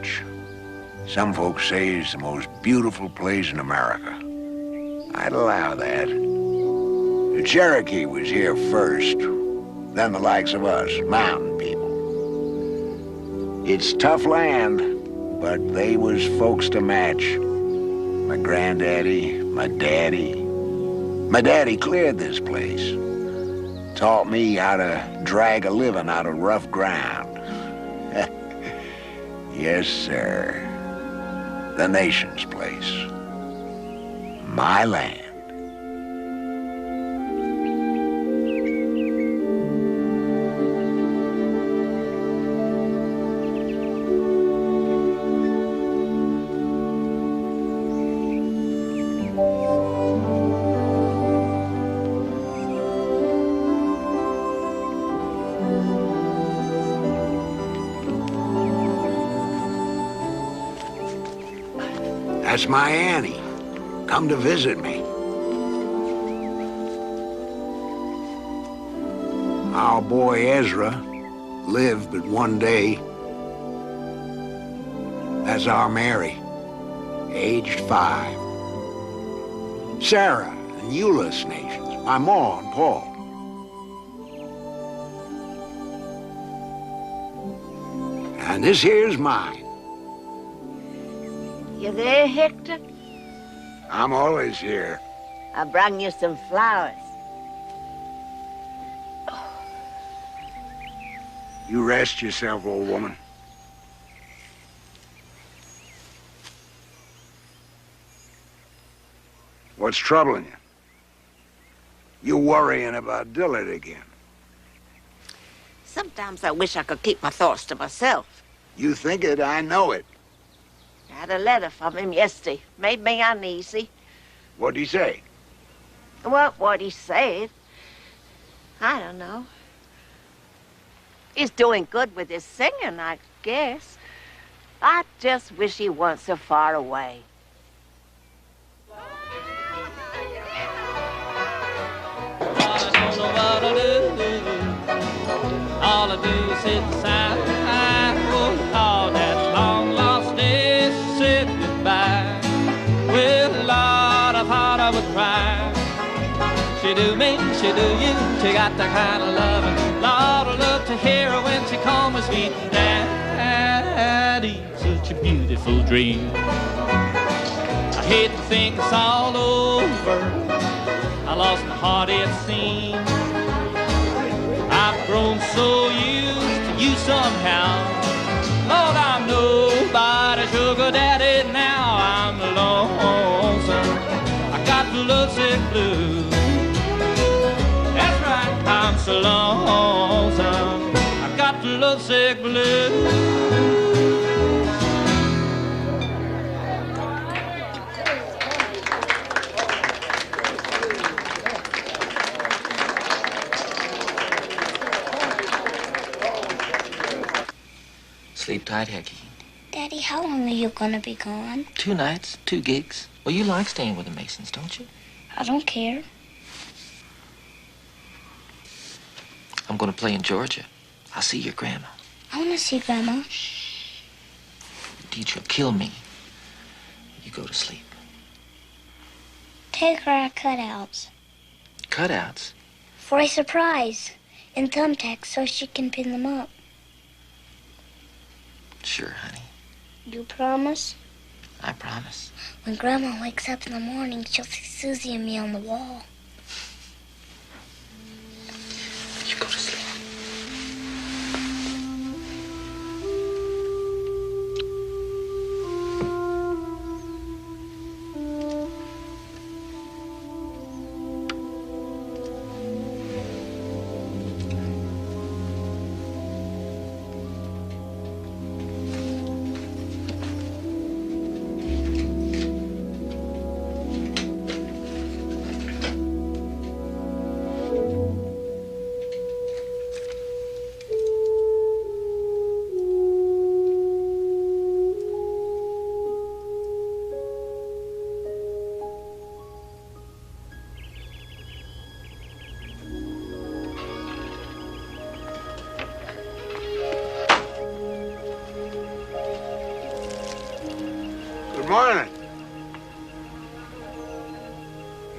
Beach. Some folks say it's the most beautiful place in America. I'd allow that. The Cherokee was here first, then the likes of us, mountain people. It's tough land, but they was folks to match. My granddaddy, my daddy. My daddy cleared this place. Taught me how to drag a living out of rough ground. Yes, sir. The nation's place. My land. That's my Annie. Come to visit me. Our boy Ezra lived but one day. That's our Mary, aged 5. Sarah and Euless nations, my Ma and Paul. And this here's mine. You there, Hector? I'm always here. I brung you some flowers. You rest yourself, old woman. What's troubling you? You worrying about Dillard again. Sometimes I wish I could keep my thoughts to myself. You think it, I know it. I had a letter from him yesterday. Made me uneasy. What'd he say? What he said? I don't know. He's doing good with his singing, I guess. I just wish he weren't so far away. All I do is sit beside all that long lost days said goodbye. With a lot of heart I would cry. She do me, she do you. She got that kind of loving. Lot of love to hear her when she called me sweet daddy. Such a beautiful dream. I hate to think it's all over. I lost my heart, it seems. I've grown so used to you somehow. Lord, I'm nobody's sugar daddy now. I'm lonesome. I got the lovesick blues. That's right, I'm so lonesome. I got the lovesick blues. Sleep tight, Hecky. Daddy, how long are you gonna be gone? 2 nights, 2 gigs. Well, you like staying with the Masons, don't you? I don't care. I'm gonna play in Georgia. I'll see your grandma. I wanna see Grandma. Teacher'll kill me. You go to sleep. Take her our cutouts. Cutouts? For a surprise. In thumbtacks so she can pin them up. Sure, honey. You promise? I promise. When Grandma wakes up in the morning, she'll see Susie and me on the wall. You go to sleep.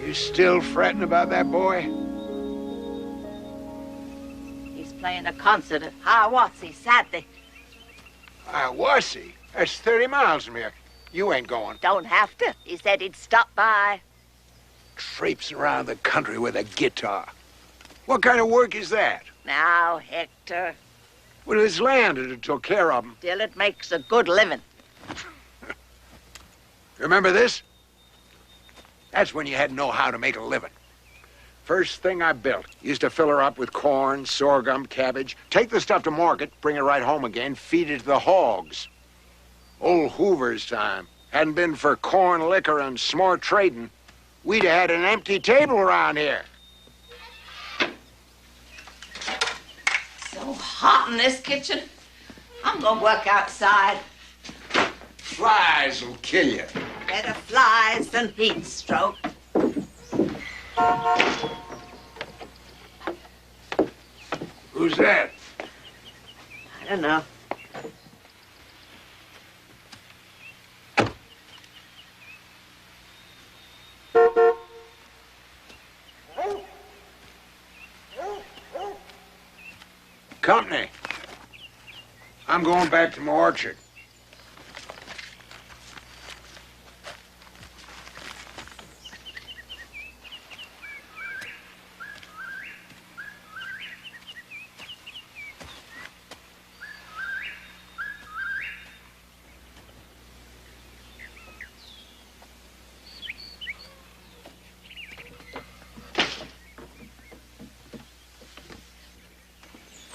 You still fretting about that boy? He's playing a concert at Hiawassee Saturday. Hiawassee? That's 30 miles from here. You ain't going. Don't have to. He said he'd stop by. Traipsing around the country with a guitar. What kind of work is that? Now, Hector. Well, his land had took care of him. Still, it makes a good living. Remember this? That's when you had to know how to make a living. First thing I built. Used to fill her up with corn, sorghum, cabbage. Take the stuff to market, bring it right home again, feed it to the hogs. Old Hoover's time. Hadn't been for corn, liquor, and smart trading, we'd have had an empty table around here. So hot in this kitchen. I'm gonna work outside. Flies will kill you. Better flies than heat stroke. Who's that? I don't know. Company. I'm going back to my orchard.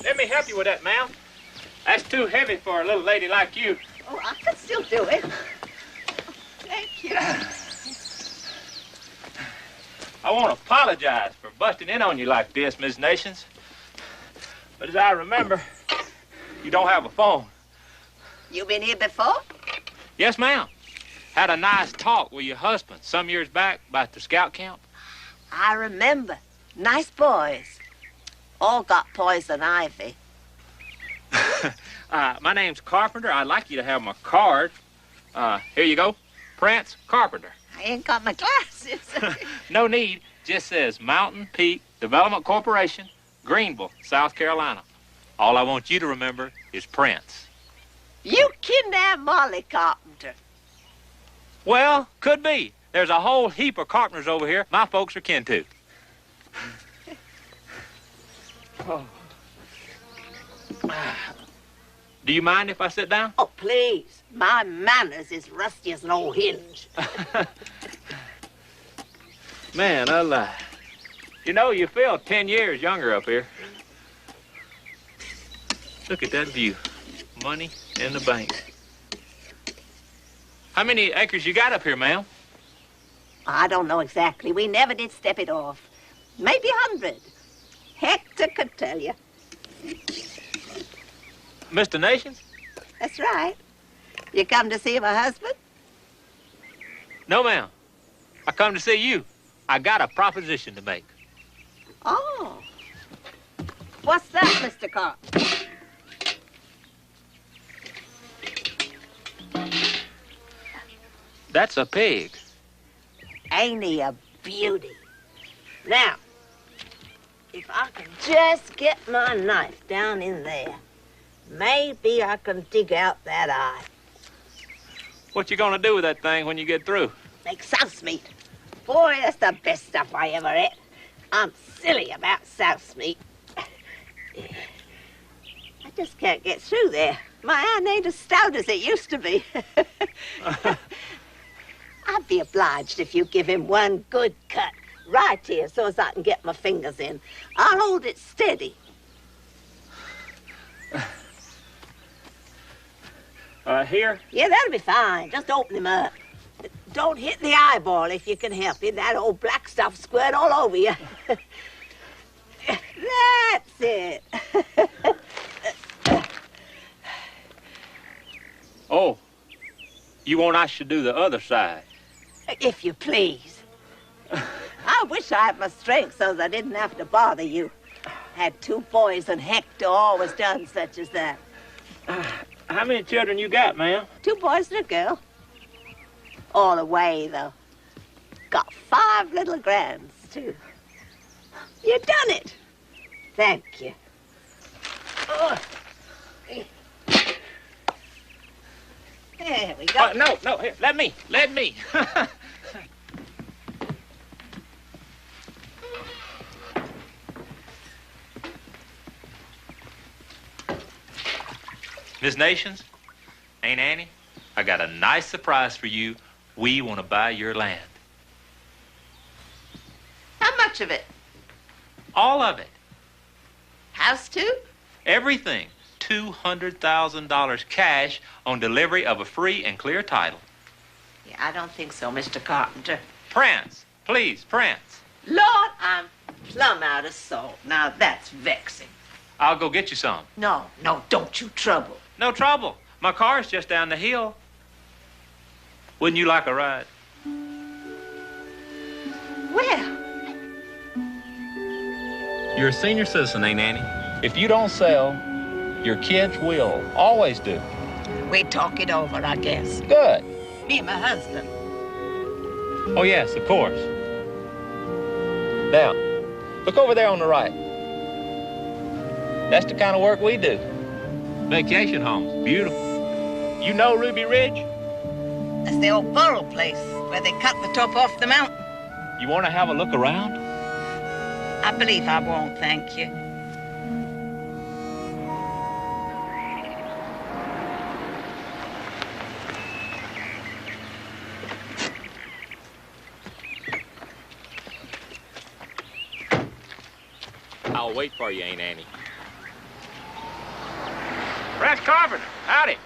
Let me help you with that, ma'am. That's too heavy for a little lady like you. Oh, I can still do it. Thank you. I want to apologize for busting in on you like this, Miss Nations. But as I remember, you don't have a phone. You been here before? Yes, ma'am. Had a nice talk with your husband some years back about the scout camp. I remember. Nice boys. All got poison ivy. My name's Carpenter. I'd like you to have my card. Here you go. Prince Carpenter. I ain't got my glasses. No need. Just says Mountain Peak Development Corporation, Greenville, South Carolina. All I want you to remember is Prince. You kidnapped Molly Carpenter. Well, could be. There's a whole heap of carpenters over here my folks are kin to. Oh. Do you mind if I sit down? Oh, please. My manners is rusty as an old hinge. Man, I lie. You know, you feel 10 years younger up here. Look at that view. Money in the bank. How many acres you got up here, ma'am? I don't know exactly. We never did step it off. Maybe 100. Hector could tell you. Mr. Nations? That's right. You come to see my husband? No, ma'am. I come to see you. I got a proposition to make. Oh. What's that, Mr. Carp? That's a pig. Ain't he a beauty? Now, if I can just get my knife down in there, maybe I can dig out that eye. What you gonna do with that thing when you get through? Make souse meat. Boy, that's the best stuff I ever ate. I'm silly about souse meat. I just can't get through there. My hand ain't as stout as it used to be. I'd be obliged if you give him one good cut right here so as I can get my fingers in. I'll hold it steady. Here? Yeah, that'll be fine. Just open him up. Don't hit the eyeball if you can help it. That old black stuff squirt all over you. That's it. Oh, you want I should do the other side? If you please. I wish I had my strength so that I didn't have to bother you. Had 2 boys and Hector always done such as that. How many children you got, ma'am? 2 boys and a girl. All away, though. got 5 little grands, too. You done it. Thank you. Oh. There we go. No, here, let me. Miss Nations, Aunt Annie, I got a nice surprise for you. We want to buy your land. How much of it? All of it. House, too? Everything. $200,000 cash on delivery of a free and clear title. Yeah, I don't think so, Mr. Carpenter. Prance, please, Prance. Lord, I'm plumb out of salt. Now, that's vexing. I'll go get you some. No, don't you trouble. No trouble. My car's just down the hill. Wouldn't you like a ride? Where? You're a senior citizen, Aunt Annie. If you don't sell, your kids will. Always do. We talk it over, I guess. Good. Me and my husband. Oh, yes, of course. Now, look over there on the right. That's the kind of work we do. Vacation homes. Beautiful. You know Ruby Ridge? That's the old borough place where they cut the top off the mountain. You want to have a look around? I believe I won't, thank you. I'll wait for you, Aunt Annie. Press Carpenter, howdy.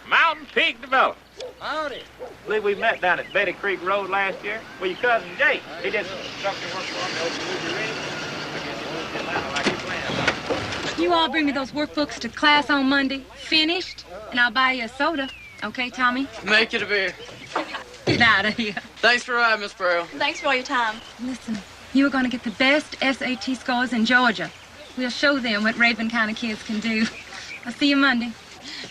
Mountain Peak Development. Howdy. I believe we met down at Betty Creek Road last year with your cousin Jake. He did some construction work for me over in Ruby Ridge. I guess he moved to Atlanta like he planned. You all bring me those workbooks to class on Monday, finished, and I'll buy you a soda. Okay, Tommy? Make it a beer. Get out of here. Thanks for riding, Miss Burrow. Thanks for all your time. Listen, you are going to get the best SAT scores in Georgia. We'll show them what Raven kind of kids can do. I'll see you Monday.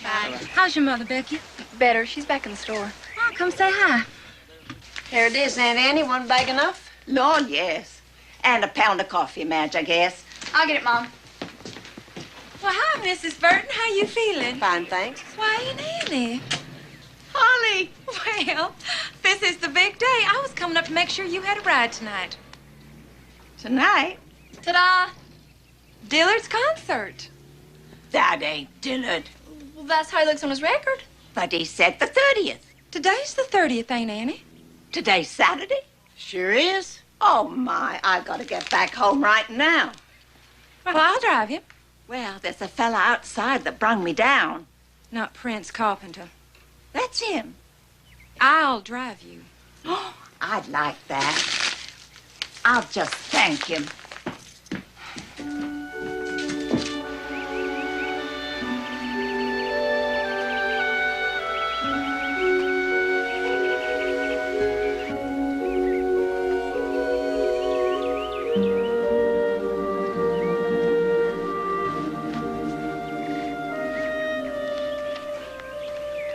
Bye. How's your mother, Becky? Better. She's back in the store. Oh, come say hi. Here it is, Aunt Annie. One bag enough? Lord, yes. And a pound of coffee, Madge, I guess. I'll get it, Mom. Well, hi, Mrs. Burton. How you feeling? Fine, thanks. Why, Aunt Annie? Holly! Well, this is the big day. I was coming up to make sure you had a ride tonight. Tonight? Ta-da! Dillard's concert. That ain't Dillard. Well, that's how he looks on his record. But he said the 30th. Today's the 30th, ain't Annie? Today's Saturday? Sure is. Oh, my. I gotta get back home right now. Well, I'll drive you. Well, there's a fella outside that brung me down. Not Prince Carpenter. That's him. I'll drive you. Oh, I'd like that. I'll just thank him.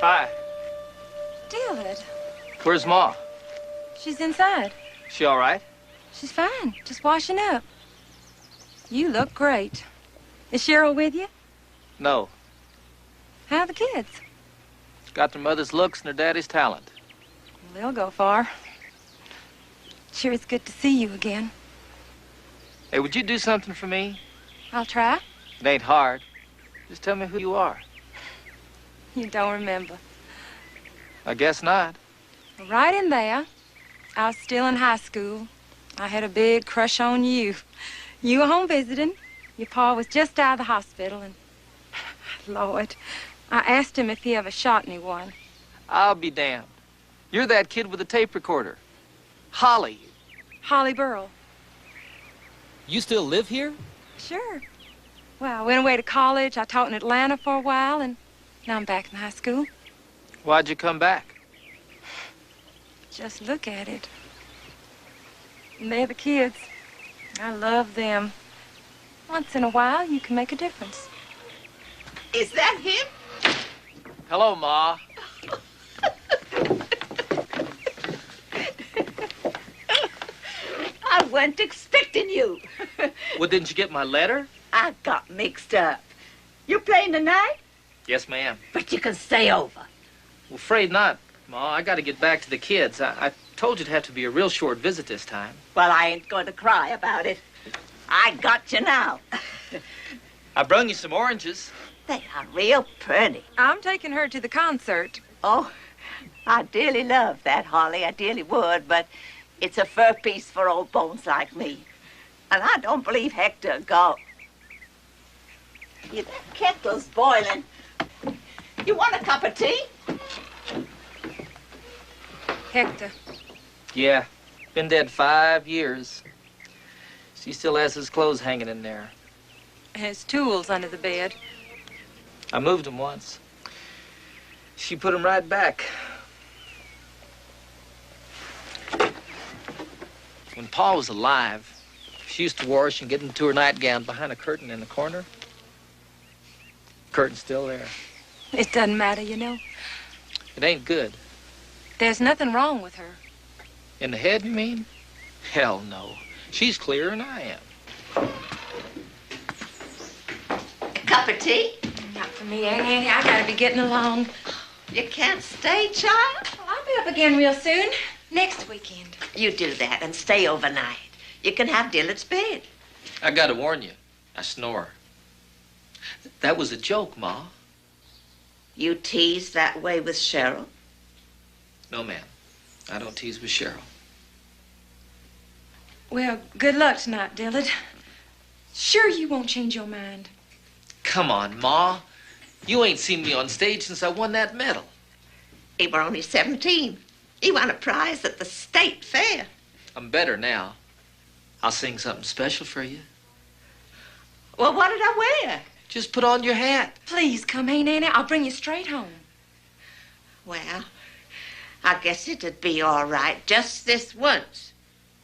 Hi. Dillard, Where's Ma? she's inside. She all right? She's fine, just washing up. You look great. Is Cheryl with you? No. How are the kids? Got their mother's looks and her daddy's talent. Well, they'll go far. Sure, it's good to see you again. Hey, would you do something for me? I'll try. It ain't hard. Just tell me who you are. You don't remember. I guess not. Right in there, I was still in high school. I had a big crush on you. You were home visiting. Your pa was just out of the hospital, and Lord, I asked him if he ever shot anyone. I'll be damned. You're that kid with the tape recorder. Holly. Holly Burrell. You still live here? Sure. Well, I went away to college. I taught in Atlanta for a while, and now I'm back in high school. Why'd you come back? Just look at it. And they're the kids. I love them. Once in a while, you can make a difference. Is that him? Hello, Ma. weren't expecting you. Well, didn't you get my letter? I got mixed up. You playing tonight? Yes, ma'am. But you can stay over. Well, afraid not, Ma. I got to get back to the kids. I told you it'd have to be a real short visit this time. Well, I ain't going to cry about it. I got you now. I brung you some oranges. They are real pretty. I'm taking her to the concert. Oh, I dearly love that, Holly. I dearly would, but it's a fur piece for old bones like me. And I don't believe Hector'll go. Yeah, that kettle's boiling. You want a cup of tea? Hector. Yeah, been dead 5 years. She still has his clothes hanging in there. His tools under the bed. I moved them once. She put them right back. When Pa was alive, she used to wash and get into her nightgown behind a curtain in the corner. Curtain's still there. It doesn't matter, you know. It ain't good. There's nothing wrong with her. In the head, you mean? Hell no. She's clearer than I am. Cup of tea? Not for me, Aunt Annie. I gotta be getting along. You can't stay, child? Well, I'll be up again real soon. Next weekend. You do that and stay overnight. You can have Dillard's bed. I gotta warn you. I snore. That was a joke, Ma. You tease that way with Cheryl? No, ma'am. I don't tease with Cheryl. Well, good luck tonight, Dillard. Sure you won't change your mind. Come on, Ma. You ain't seen me on stage since I won that medal. He were only 17. He won a prize at the state fair. I'm better now. I'll sing something special for you. Well, what did I wear? Just put on your hat. Please come, Aunt Annie. I'll bring you straight home. Well, I guess it'd be all right just this once.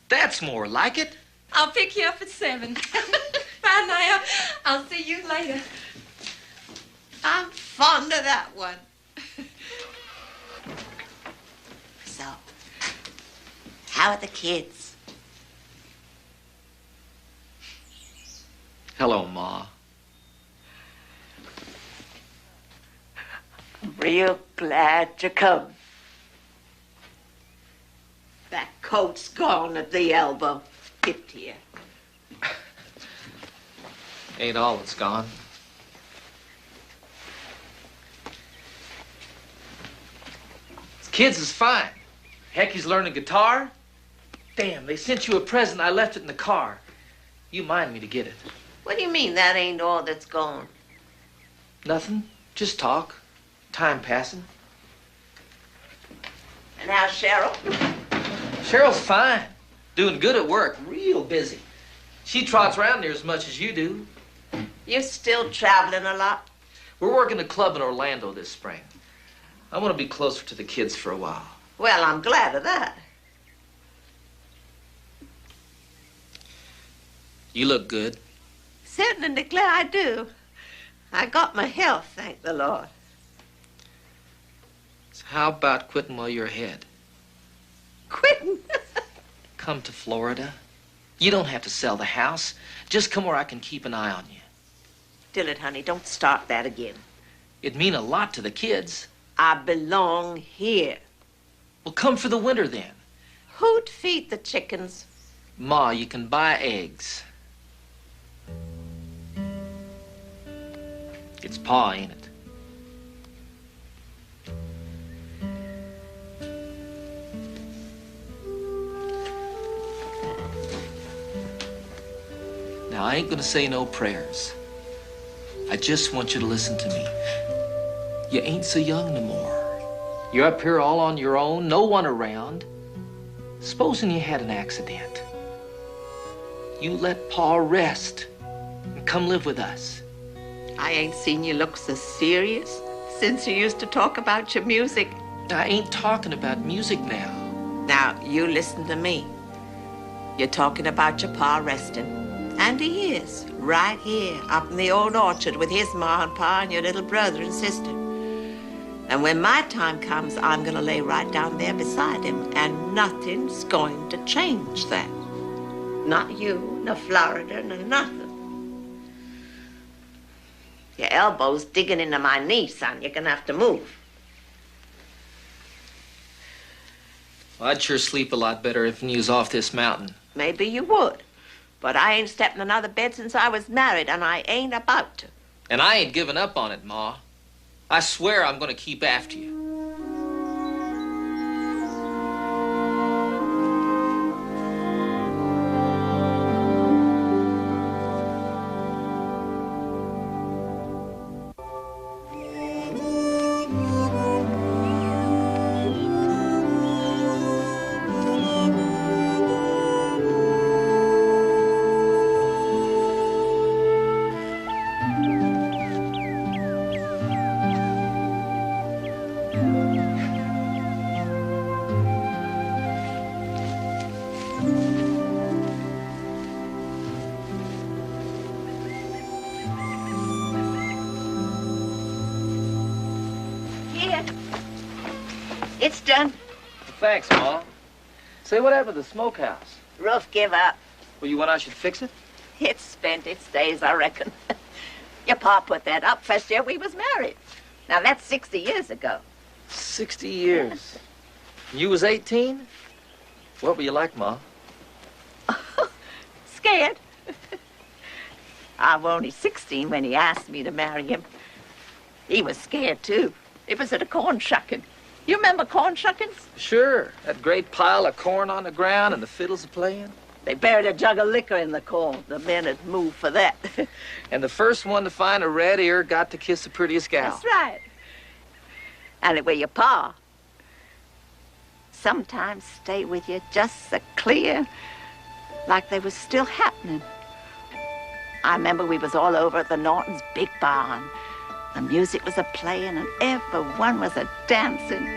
That's more like it. I'll pick you up at 7. Bye now. I'll see you later. I'm fond of that one. So, how are the kids? Hello, Ma. I'm real glad you come. That coat's gone at the elbow. Get here. Ain't all it's gone. Kids is fine. Heck, he's learning guitar. Damn, they sent you a present. I left it in the car. You mind me to get it. What do you mean that ain't all that's gone? Nothing. Just talk. Time passing. And how's Cheryl? Cheryl's fine. Doing good at work. Real busy. She trots around here as much as you do. You still traveling a lot? We're working a club in Orlando this spring. I want to be closer to the kids for a while. Well, I'm glad of that. You look good. Certainly declare I do. I got my health, thank the Lord. So how about quitting while you're ahead? Quitting? Come to Florida. You don't have to sell the house. Just come where I can keep an eye on you. Dillard, honey, don't start that again. It'd mean a lot to the kids. I belong here. Well, come for the winter then. Who'd feed the chickens? Ma, you can buy eggs. It's Pa, ain't it? Now, I ain't gonna say no prayers. I just want you to listen to me. You ain't so young no more. You're up here all on your own, no one around. Supposing you had an accident. You let Pa rest and come live with us. I ain't seen you look so serious since you used to talk about your music. I ain't talking about music now. Now, you listen to me. You're talking about your pa resting. And he is, right here, up in the old orchard with his ma and pa and your little brother and sister. And when my time comes, I'm gonna lay right down there beside him, and nothing's going to change that. Not you, nor Florida, nor nothing. Your elbow's digging into my knee, son. You're gonna have to move. Well, I'd sure sleep a lot better if you was off this mountain. Maybe you would. But I ain't stepped in another bed since I was married, and I ain't about to. And I ain't giving up on it, Ma. I swear I'm gonna keep after you. It's done. Thanks, Ma. Say, what happened to the smokehouse? Roof give up. Well, you want I should fix it? It's spent its days, I reckon. Your pa put that up first year we was married. Now, that's 60 years ago. 60 years. You was 18? What were you like, Ma? Scared. I was only 16 when he asked me to marry him. He was scared, too. It was at a corn shucking. You remember corn shuckings? Sure. That great pile of corn on the ground and the fiddles a-playing. They buried a jug of liquor in the corn. The men had moved for that. And the first one to find a red ear got to kiss the prettiest gal. That's right. Anyway, your pa sometimes stay with you just so clear, like they was still happening. I remember we was all over at the Nortons' big barn. The music was a-playing and everyone was a-dancing.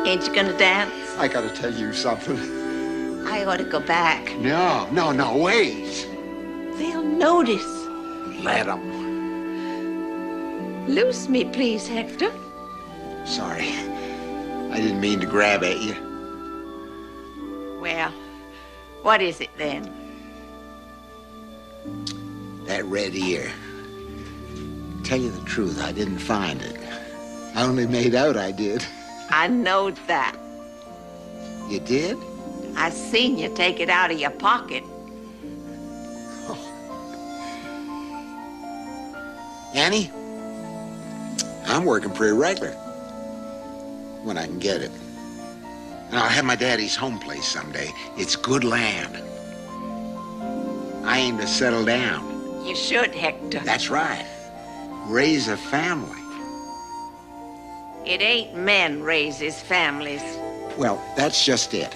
Ain't you gonna dance? I gotta tell you something. I ought to go back. No, wait. They'll notice. Let 'em. Loose me, please, Hector. Sorry. I didn't mean to grab at you. Well, what is it then? That red ear. Tell you the truth, I didn't find it. I only made out I did. I knowed that. You did? I seen you take it out of your pocket. Annie, I'm working pretty regular. When I can get it. And I'll have my daddy's home place someday. It's good land. I aim to settle down. You should, Hector. That's right. Raise a family. It ain't men raises families. Well, that's just it.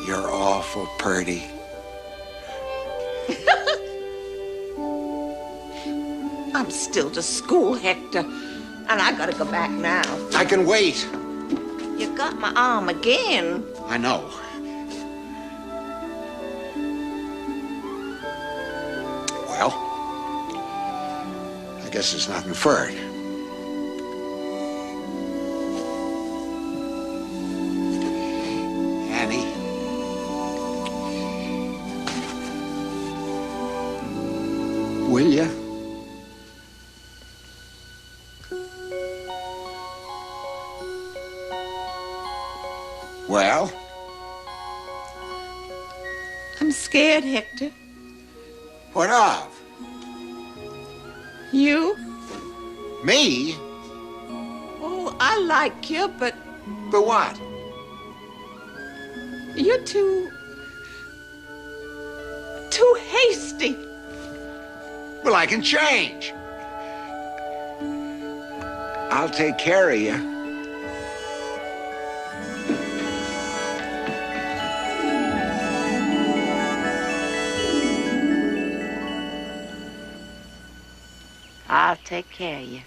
You're awful pretty. I'm still to school, Hector, and I gotta go back now. I can wait. You got my arm again. I know. Well, I guess there's nothing for it. Well? I'm scared, Hector. What of? You? Me? Oh, I like you, but But what? you're too hasty. Well, I can change. I'll take care of you. I'll take care of you.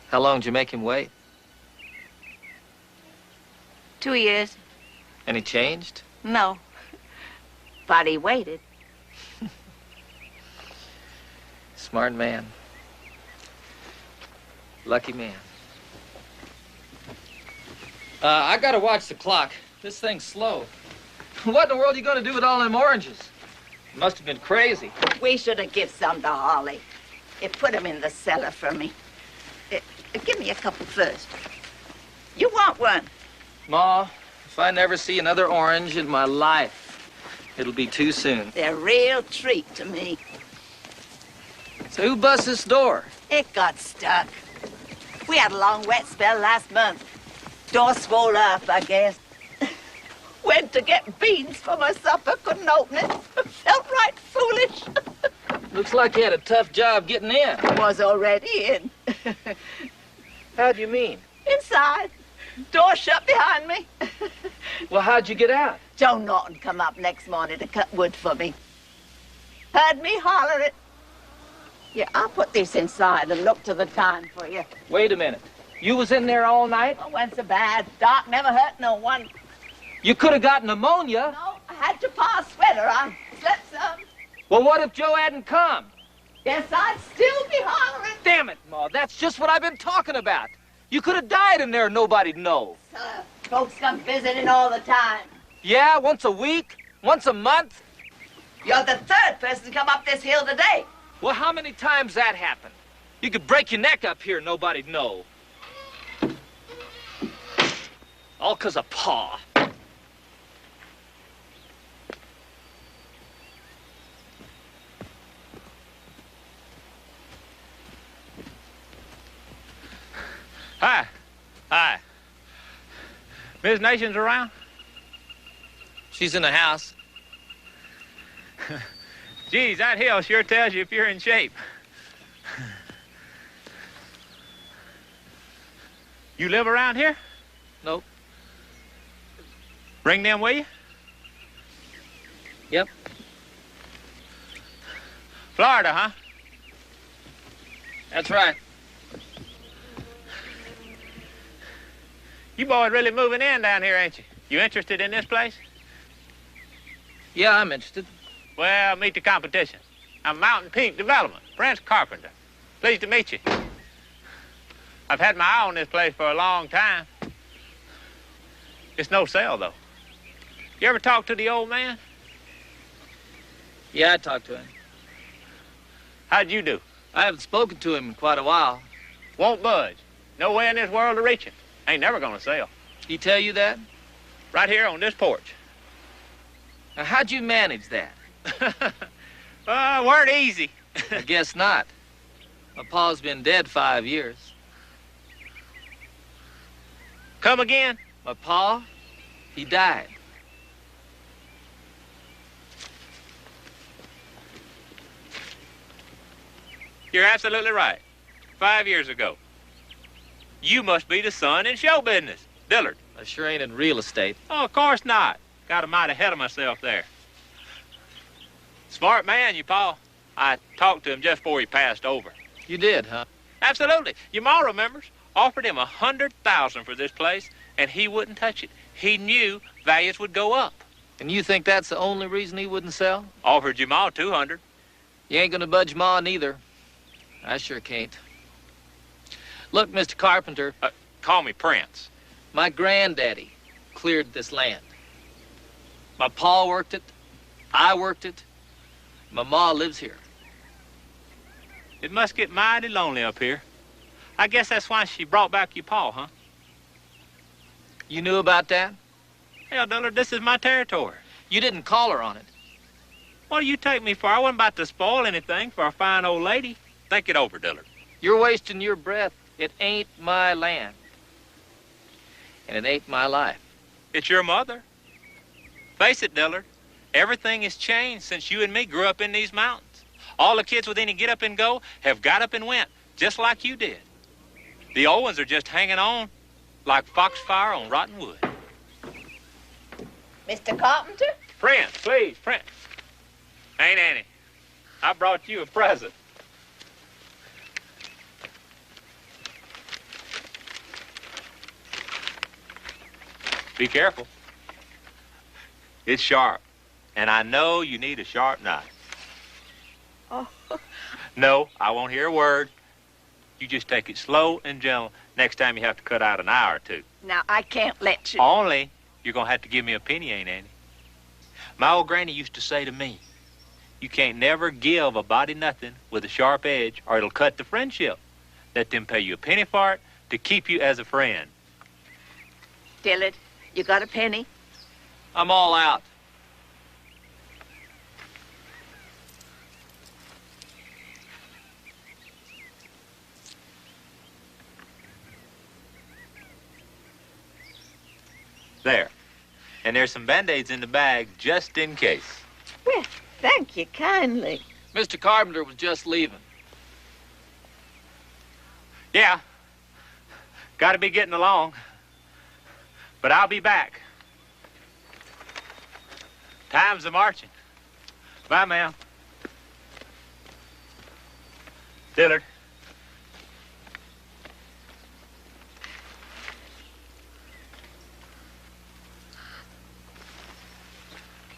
How long did you make him wait? 2 years. And he changed? No. But he waited. Smart man. Lucky man. I gotta watch the clock. This thing's slow. What in the world are you gonna do with all them oranges? You must have been crazy. We should have given some to Holly. Put them in the cellar for me. Give me a couple first. You want one? Ma, if I never see another orange in my life, it'll be too soon. They're a real treat to me. So who bust this door? It got stuck. We had a long wet spell last month. Door swole up, I guess. Went to get beans for my supper, couldn't open it. Felt right foolish. Looks like you had a tough job getting in. Was already in. How do you mean? Inside. Door shut behind me. Well, how'd you get out? Joe Norton come up next morning to cut wood for me. Heard me holler it. Yeah, I'll put this inside and look to the time for you. Wait a minute. You was in there all night? Oh, wasn't so bad. Doc never hurt no one. You could have got pneumonia. No, I had to pass sweater on. Slept some. Well, what if Joe hadn't come? Guess I'd still be hollering. Damn it, Ma. That's just what I've been talking about. You could have died in there and nobody'd know. Folks come visiting all the time. Yeah, once a week, once a month. You're the third person to come up this hill today. Well, how many times that happened? You could break your neck up here and nobody'd know. All 'cause of Pa. Hi. Hi. Miss Nation's around? She's in the house. Geez, that hill sure tells you if you're in shape. You live around here? Nope. Bring them with you? Yep. Florida, huh? That's right. You boys really moving in down here, ain't you? You interested in this place? Yeah, I'm interested. Well, meet the competition. I'm Mountain Peak Development, Prince Carpenter. Pleased to meet you. I've had my eye on this place for a long time. It's no sale, though. You ever talk to the old man? Yeah, I talked to him. How'd you do? I haven't spoken to him in quite a while. Won't budge. No way in this world to reach him. Ain't never gonna sell. He tell you that? Right here on this porch. Now, how'd you manage that? Weren't easy. I guess not. My pa's been dead 5 years. Come again? My pa, he died. You're absolutely right. 5 years ago. You must be the son in show business, Dillard. I sure ain't in real estate. Oh, of course not. Got a mite ahead of myself there. Smart man, you pa. I talked to him just before he passed over. You did, huh? Absolutely. Your ma remembers. Offered him $100,000 for this place, and he wouldn't touch it. He knew values would go up. And you think that's the only reason he wouldn't sell? Offered your ma $200. You ain't gonna budge Ma neither. I sure can't. Look, Mr. Carpenter. Call me Prince. My granddaddy cleared this land. My pa worked it. I worked it. My ma lives here. It must get mighty lonely up here. I guess that's why she brought back your pa, huh? You knew about that? Hell, Dillard, this is my territory. You didn't call her on it. What do you take me for? I wasn't about to spoil anything for a fine old lady. Think it over, Dillard. You're wasting your breath. It ain't my land. And it ain't my life. It's your mother. Face it, Dillard. Everything has changed since you and me grew up in these mountains. All the kids with any get up and go have got up and went, just like you did. The old ones are just hanging on like foxfire on rotten wood. Mr. Carpenter? Friend, please, friend. Aunt Annie, I brought you a present. Be careful. It's sharp, and I know you need a sharp knife. Oh. No, I won't hear a word. You just take it slow and gentle next time you have to cut out an eye or two. Now, I can't let you. Only you're going to have to give me a penny, Aunt Annie. My old granny used to say to me, you can't never give a body nothing with a sharp edge or it'll cut the friendship. Let them pay you a penny for it to keep you as a friend. Dillard, you got a penny? I'm all out. There. And there's some Band-Aids in the bag just in case. Well, thank you kindly. Mr. Carpenter was just leaving. Yeah. Got to be getting along. But I'll be back. Time's a-marching. Bye, ma'am. Dillard.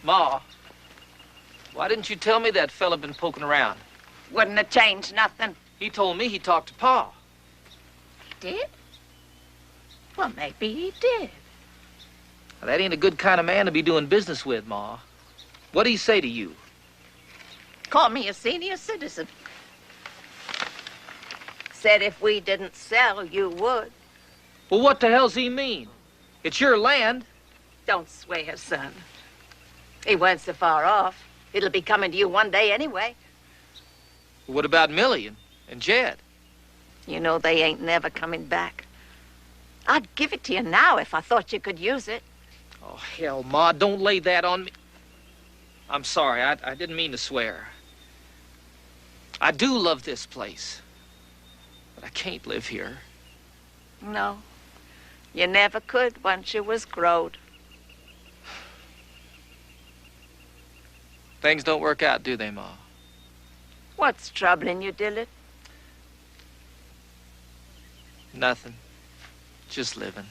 Ma, why didn't you tell me that fella been poking around? Wouldn't have changed nothing. He told me he talked to Pa. Did? Well, maybe he did. Now, that ain't a good kind of man to be doing business with, Ma. What'd he say to you? Call me a senior citizen. Said if we didn't sell, you would. Well, what the hell's he mean? It's your land. Don't swear, son. He weren't so far off. It'll be coming to you one day anyway. What about Millie and Jed? You know they ain't never coming back. I'd give it to you now if I thought you could use it. Oh, hell, Ma, don't lay that on me. I'm sorry, I didn't mean to swear. I do love this place, but I can't live here. No, you never could once you was growed. Things don't work out, do they, Ma? What's troubling you, Dillard? Nothing. Just living.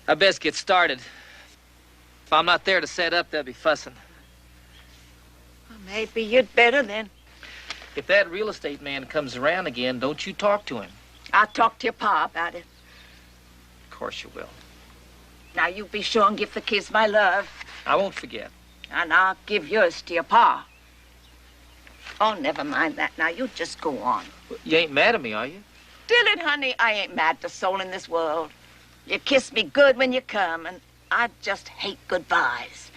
I best get started. If I'm not there to set up, they'll be fussing. Well, maybe you'd better then. If that real estate man comes around again, don't you talk to him. I'll talk to your pa about it. Of course you will. Now, you be sure and give the kids my love. I won't forget. And I'll give yours to your pa. Oh, never mind that. Now, you just go on. You ain't mad at me, are you? Dillard, honey, I ain't mad at a soul in this world. You kiss me good when you come, and I just hate goodbyes.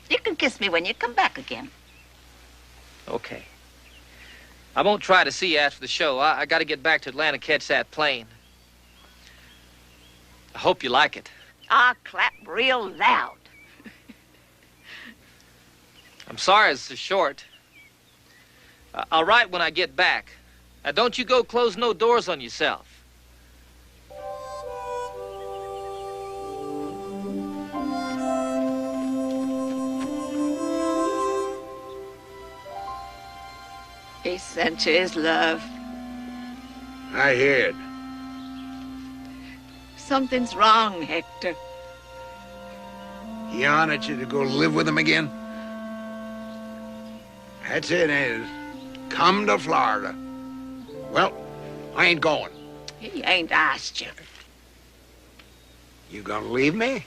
You can kiss me when you come back again. Okay. I won't try to see you after the show. I got to get back to Atlanta, catch that plane. I hope you like it. I'll clap real loud. I'm sorry it's so short. I'll write when I get back. Now, don't you go close no doors on yourself. He sent you his love. I hear it. Something's wrong, Hector. He honored you to go live with him again? That's it, ain't it? Come to Florida. Well, I ain't going. He ain't asked you. You gonna leave me?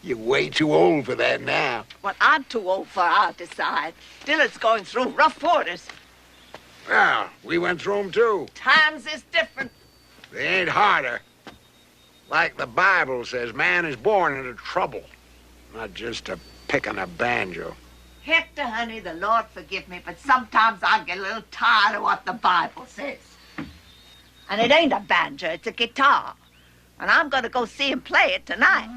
You're way too old for that now. What I'm too old for, I'll decide. Dillard's going through rough waters. Well, we went through them too. Times is different. They ain't harder. Like the Bible says, man is born into trouble, not just to picking a banjo. Hector, honey, the Lord forgive me, but sometimes I get a little tired of what the Bible says. And it ain't a banjo, it's a guitar. And I'm going to go see him play it tonight.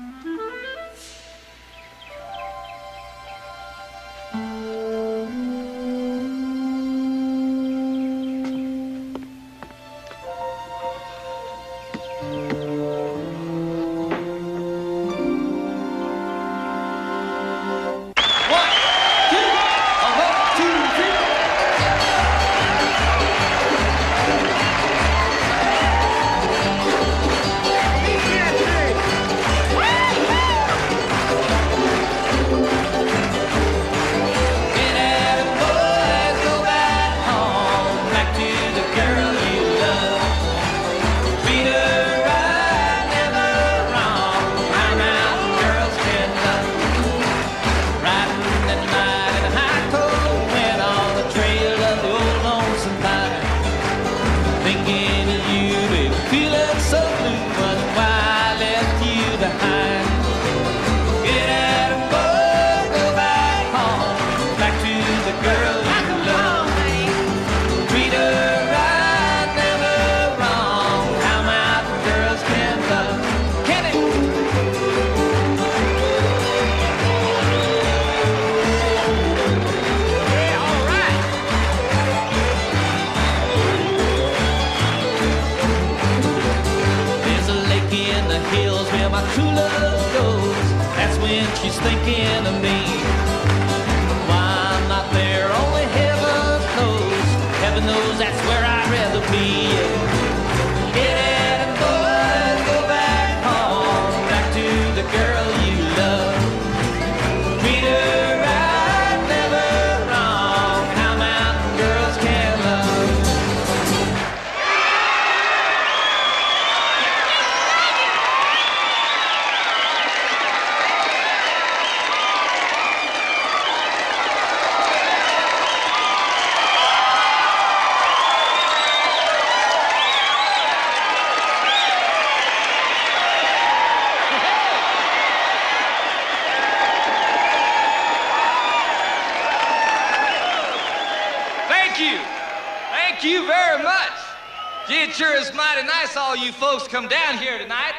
All you folks come down here tonight.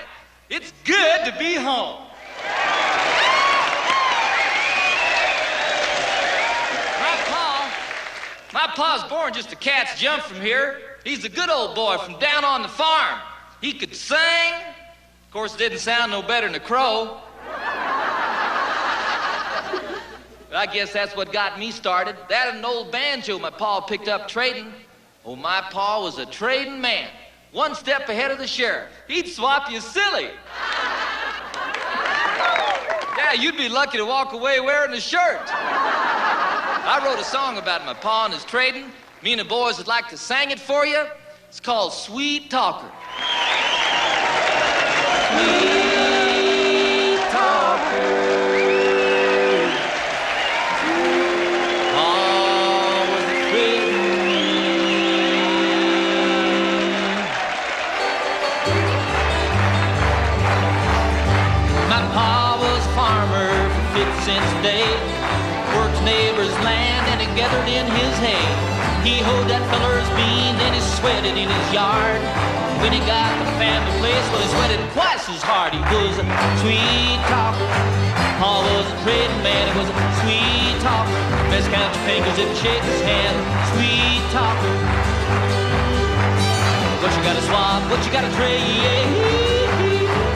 It's good to be home. My pa's born just a cat's jump from here. He's a good old boy from down on the farm. He could sing. Of course, it didn't sound no better than a crow. But I guess that's what got me started. That and an old banjo my pa picked up trading. Oh, my pa was a trading man. One step ahead of the sheriff. He'd swap you silly. Yeah, you'd be lucky to walk away wearing a shirt. I wrote a song about my pa and his trading. Me and the boys would like to sing it for you. It's called Sweet Talker. Sweet Talker. Cents a day, worked neighbor's land and he gathered in his hay. He hoed that feller's bean, then he sweated in his yard. When he got the family place, well, he sweated twice as hard. He was a sweet talker. Pa was a trading man, he was a sweet talker. Best count your fingers if you shake his hand. Sweet talker. What you gotta swap, what you gotta trade?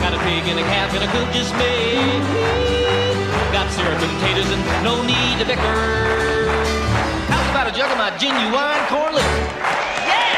Got a pig and a calf and a cook just made. Got syrup and potatoes and no need to bicker. How's about a jug of my genuine corn liquor? Yeah!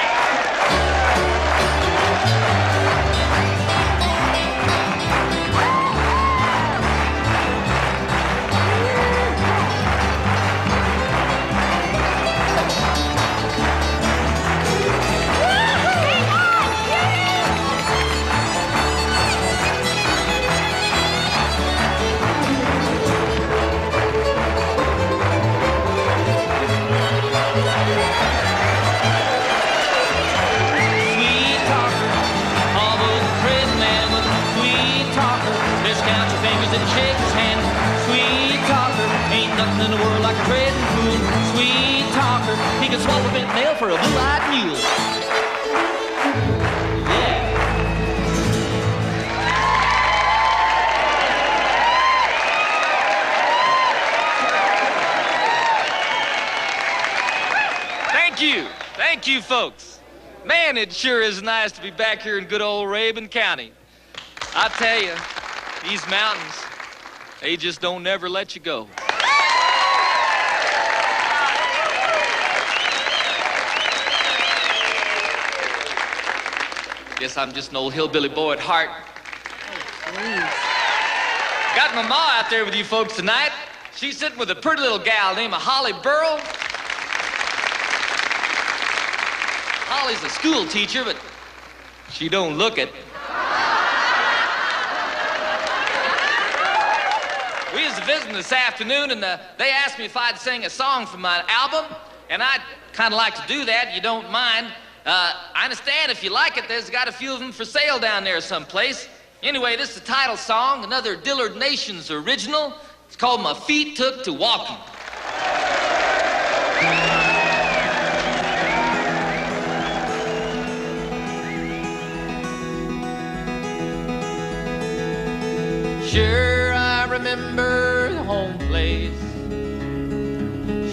in the world like a trading fool. Sweet talker, he could swallow a bent nail for a blue-eyed mule. Yeah. Thank you, folks. Man, it sure is nice to be back here in good old Rabun County. I tell you, these mountains, they just don't never let you go. Guess I'm just an old hillbilly boy at heart. Oh, got my ma out there with you folks tonight. She's sitting with a pretty little gal named Holly Burl. Holly's a school teacher, but she don't look it. We was visiting this afternoon, and they asked me if I'd sing a song from my album, and I'd kind of like to do that, you don't mind. I understand if you like it, there's got a few of them for sale down there someplace. Anyway, this is the title song, another Dillard Nations original. It's called My Feet Took to Walking. Sure, I remember the home place.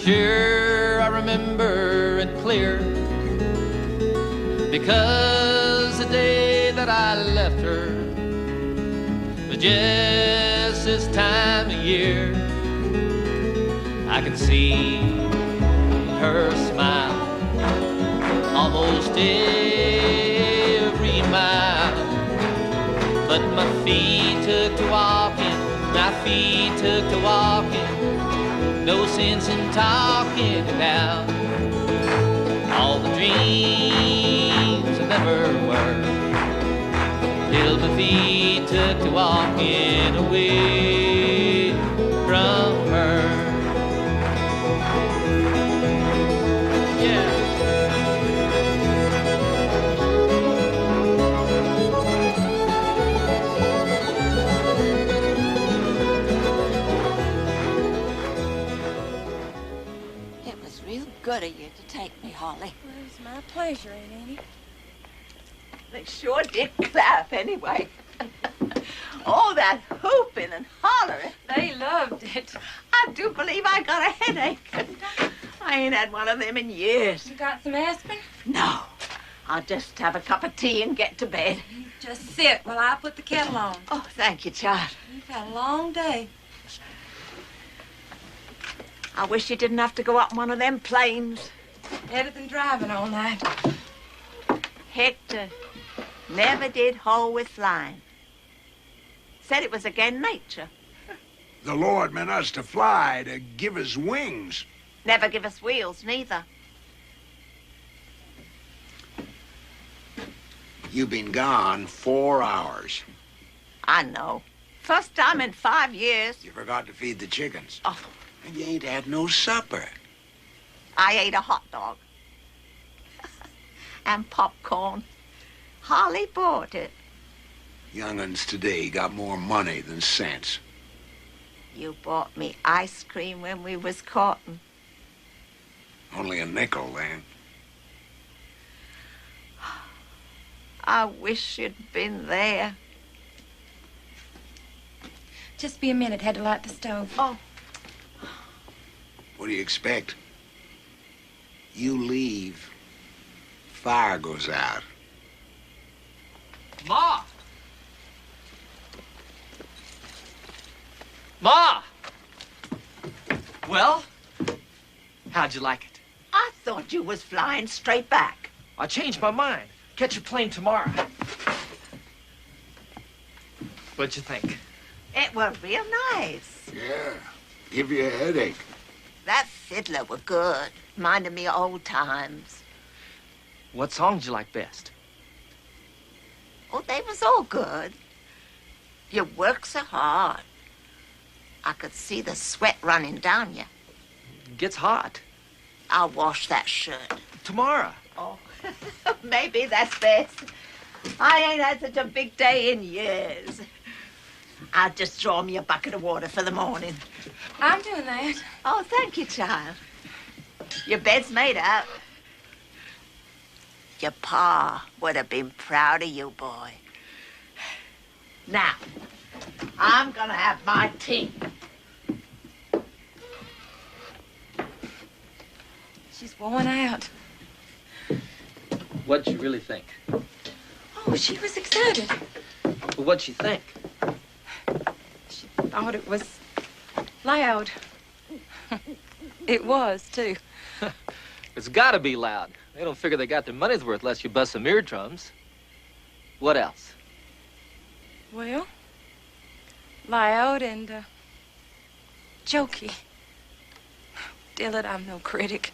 Sure, I remember it clear. Because the day that I left her was just this time of year. I can see her smile almost every mile. But my feet took to walking, my feet took to walking. No sense in talking about all the dreams that never were. Till my feet took to walking away from her. Yeah. It was real good of you to take me, Holly. Well, it was my pleasure, Aunt Annie. They sure did clap anyway. All that whooping and hollering. They loved it. I do believe I got a headache. I ain't had one of them in years. You got some aspirin? No. I'll just have a cup of tea and get to bed. You just sit while I put the kettle on. Oh, thank you, child. You've had a long day. I wish you didn't have to go up one of them planes. Better than driving all night. Hector never did hold with flying. Said it was against nature. The Lord meant us to fly, to give us wings. Never give us wheels, neither. You've been gone 4 hours. I know. First time in 5 years. You forgot to feed the chickens. Oh. And you ain't had no supper. I ate a hot dog. And popcorn. Holly bought it. Young'uns today got more money than sense. You bought me ice cream when we was courting. Only a nickel then. I wish you'd been there. Just be a minute. Had to light the stove. Oh. What do you expect? You leave, fire goes out. Ma! Ma! Well, how'd you like it? I thought you was flying straight back. I changed my mind. Catch your plane tomorrow. What'd you think? It were real nice. Yeah, give you a headache. That fiddler were good. Reminded me of old times. What song did you like best? Oh, they was all good. You work so hard. I could see the sweat running down you. It gets hot. I'll wash that shirt. Tomorrow. Oh, maybe that's best. I ain't had such a big day in years. I'll just draw me a bucket of water for the morning. I'm doing that. Oh, thank you, child. Your bed's made up. Your pa would have been proud of you, boy. Now, I'm gonna have my tea. She's worn out. What'd you really think? Oh, she was excited. Well, what'd you think? She thought it was loud. It was, too. It's gotta be loud. They don't figure they got their money's worth unless you bust some eardrums. What else? Well, loud and, jokey. Dillard, I'm no critic.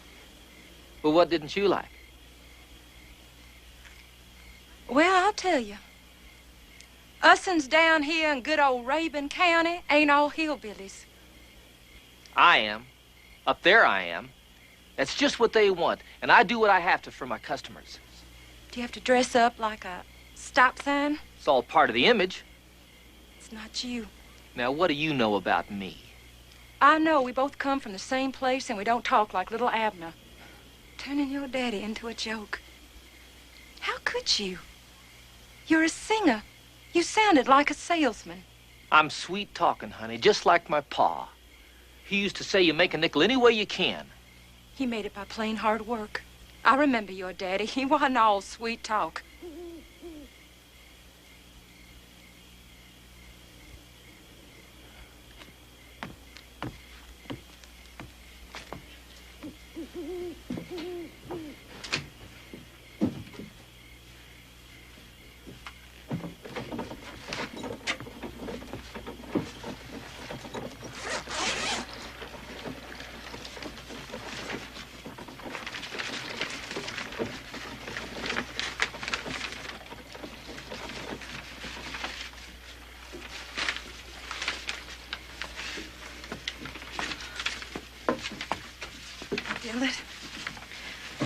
Well, what didn't you like? Well, I'll tell you. Us'ns down here in good old Rabun County ain't all hillbillies. I am. Up there I am. That's just what they want, and I do what I have to for my customers. Do you have to dress up like a stop sign? It's all part of the image. It's not you. Now, what do you know about me? I know we both come from the same place and we don't talk like little Abner. Turning your daddy into a joke. How could you? You're a singer. You sounded like a salesman. I'm sweet talking, honey, just like my pa. He used to say you make a nickel any way you can. He made it by plain hard work. I remember your daddy. He wasn't all sweet talk.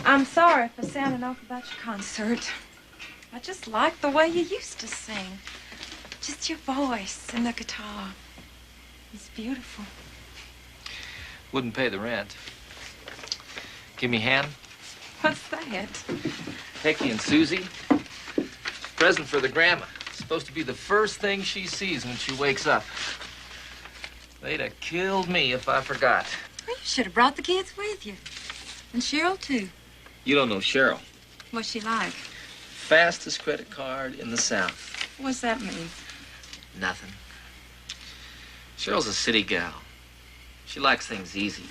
I'm sorry for sounding off about your concert. I just like the way you used to sing. Just your voice and the guitar. It's beautiful. Wouldn't pay the rent. Give me a hand. What's that? Hecky and Susie. Present for the grandma. Supposed to be the first thing she sees when she wakes up. They'd have killed me if I forgot. Well, you should have brought the kids with you. And Cheryl, too. You don't know Cheryl. What's she like? Fastest credit card in the South. What's that mean? Nothing. Cheryl's a city gal. She likes things easy.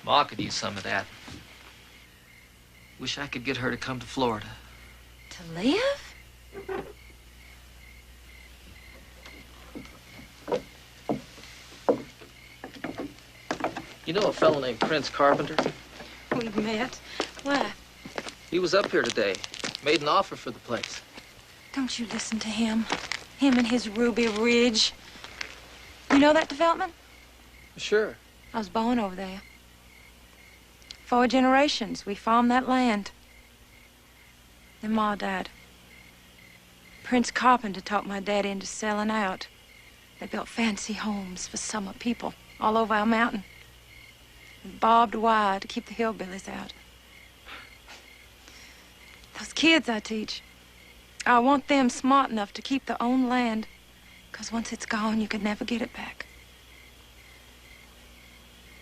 Ma could use some of that. Wish I could get her to come to Florida. To live? You know a fellow named Prince Carpenter? We've met. Why? He was up here today. Made an offer for the place. Don't you listen to him. Him and his Ruby Ridge. You know that development? Sure. I was born over there. 4 generations, we farmed that land. Then Ma died. Prince Carpenter talked my daddy into selling out. They built fancy homes for summer people all over our mountain. With barbed wire to keep the hillbillies out. Those kids I teach, I want them smart enough to keep their own land. 'Cause once it's gone, you could never get it back.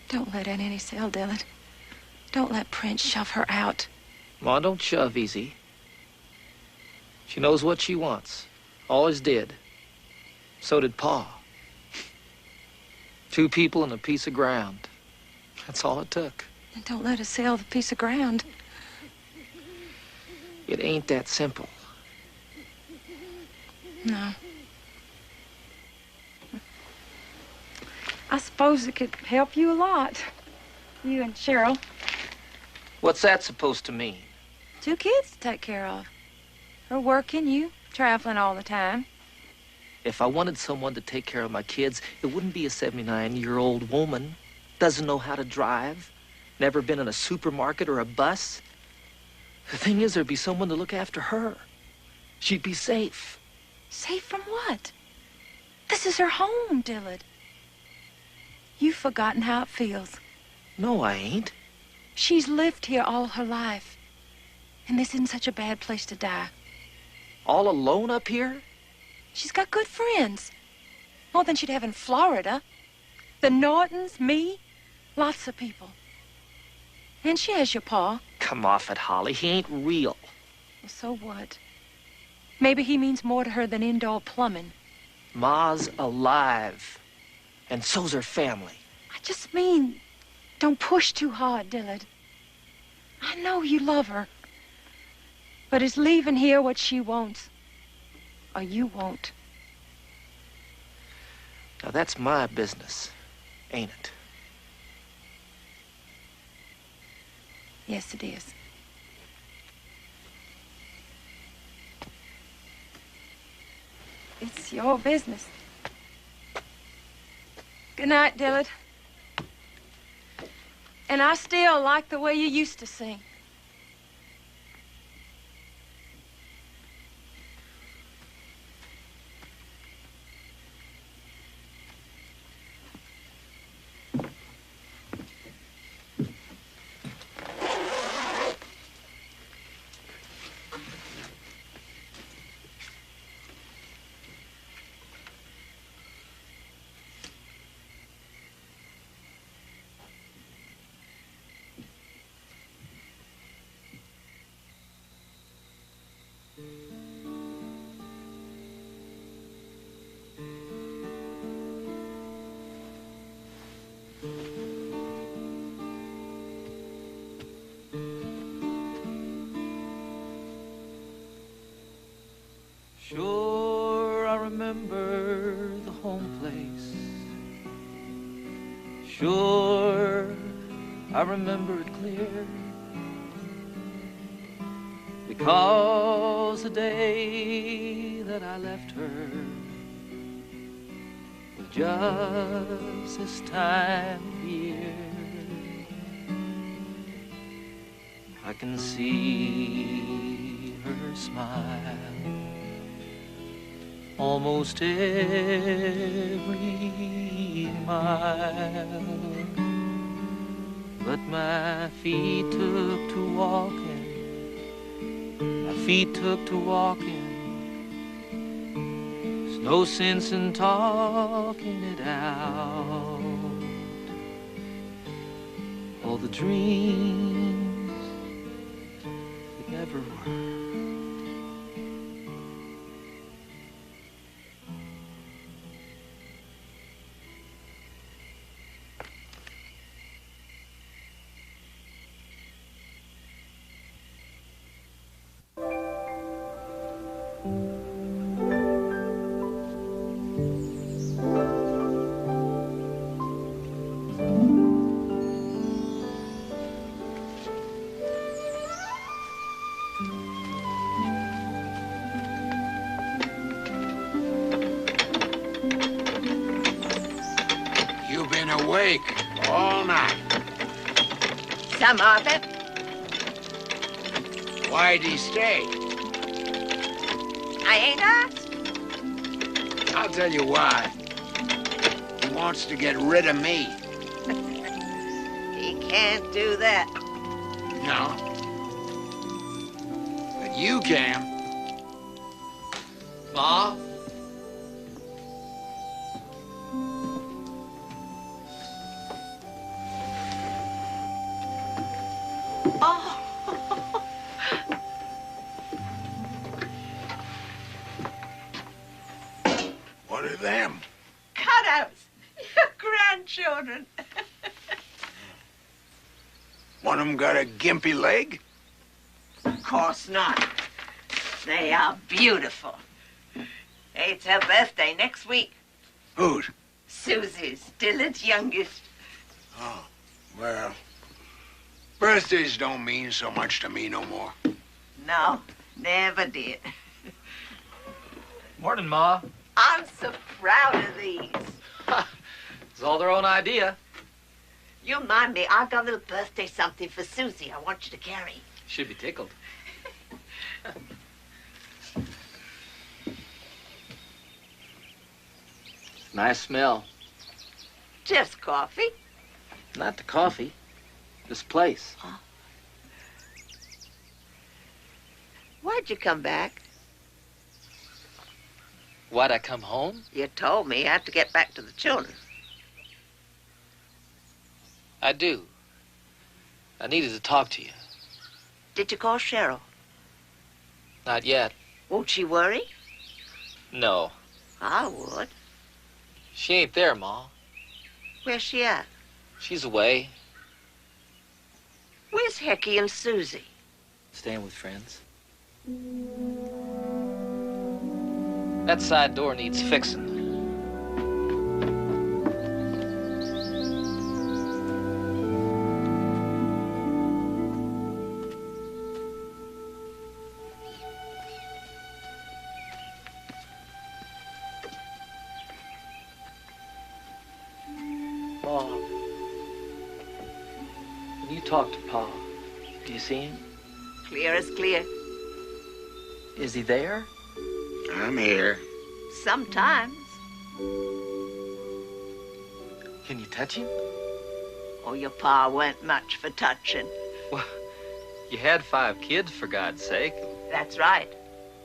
Don't let Aunt Annie sell, Dillard. Don't let Prince shove her out. Ma, don't shove easy. She knows what she wants. Always did. So did Pa. 2 people and a piece of ground. That's all it took. And don't let her sell the piece of ground. It ain't that simple. No. I suppose it could help you a lot. You and Cheryl. What's that supposed to mean? 2 kids to take care of. Her working, you traveling all the time. If I wanted someone to take care of my kids, it wouldn't be a 79-year-old woman. Doesn't know how to drive. Never been in a supermarket or a bus. The thing is, there'd be someone to look after her. She'd be safe. Safe from what? This is her home, Dillard. You've forgotten how it feels. No, I ain't. She's lived here all her life. And this isn't such a bad place to die. All alone up here? She's got good friends. More than she'd have in Florida. The Nortons, me, lots of people. And she has your pa. Come off it, Holly. He ain't real. Well, so what? Maybe he means more to her than indoor plumbing. Ma's alive. And so's her family. I just mean, don't push too hard, Dillard. I know you love her. But is leaving here what she wants? Or you won't? Now, that's my business, ain't it? Yes, it is. It's your business. Good night, Dillard. And I still like the way you used to sing. Sure, I remember the home place. Sure, I remember it clear. Because the day that I left her was just this time of year. I can see her smile almost every mile, but my feet took to walking. My feet took to walking. There's no sense in talking it out. All the dreams that never were. Awake all night. Some of it. Why'd he stay? I ain't asked. I'll tell you why. He wants to get rid of me. He can't do that. No. But you can. Ma? What are them? Cutouts. Your grandchildren. One of them got a gimpy leg? Of course not. They are beautiful. It's her birthday next week. Whose? Susie's, Dillard's youngest. Oh, well, birthdays don't mean so much to me no more. No, never did. Morning, Ma. I'm so proud of these. It's all their own idea. You mind me, I've got a little birthday something for Susie I want you to carry. Should be tickled. Nice smell. Just coffee. Not the coffee. This place. Why'd you come back? Why'd I come home? You told me you had to get back to the children. I do. I needed to talk to you. Did you call Cheryl? Not yet. Won't she worry? No. I would. She ain't there, Ma. Where's she at? She's away. Where's Hecky and Susie? Staying with friends. That side door needs fixing. Ma, when you talk to Pa, do you see him? Clear as clear. Is he there? I'm here. Sometimes. Can you touch him? Oh, your pa weren't much for touching. Well, you had 5 kids, for God's sake. That's right.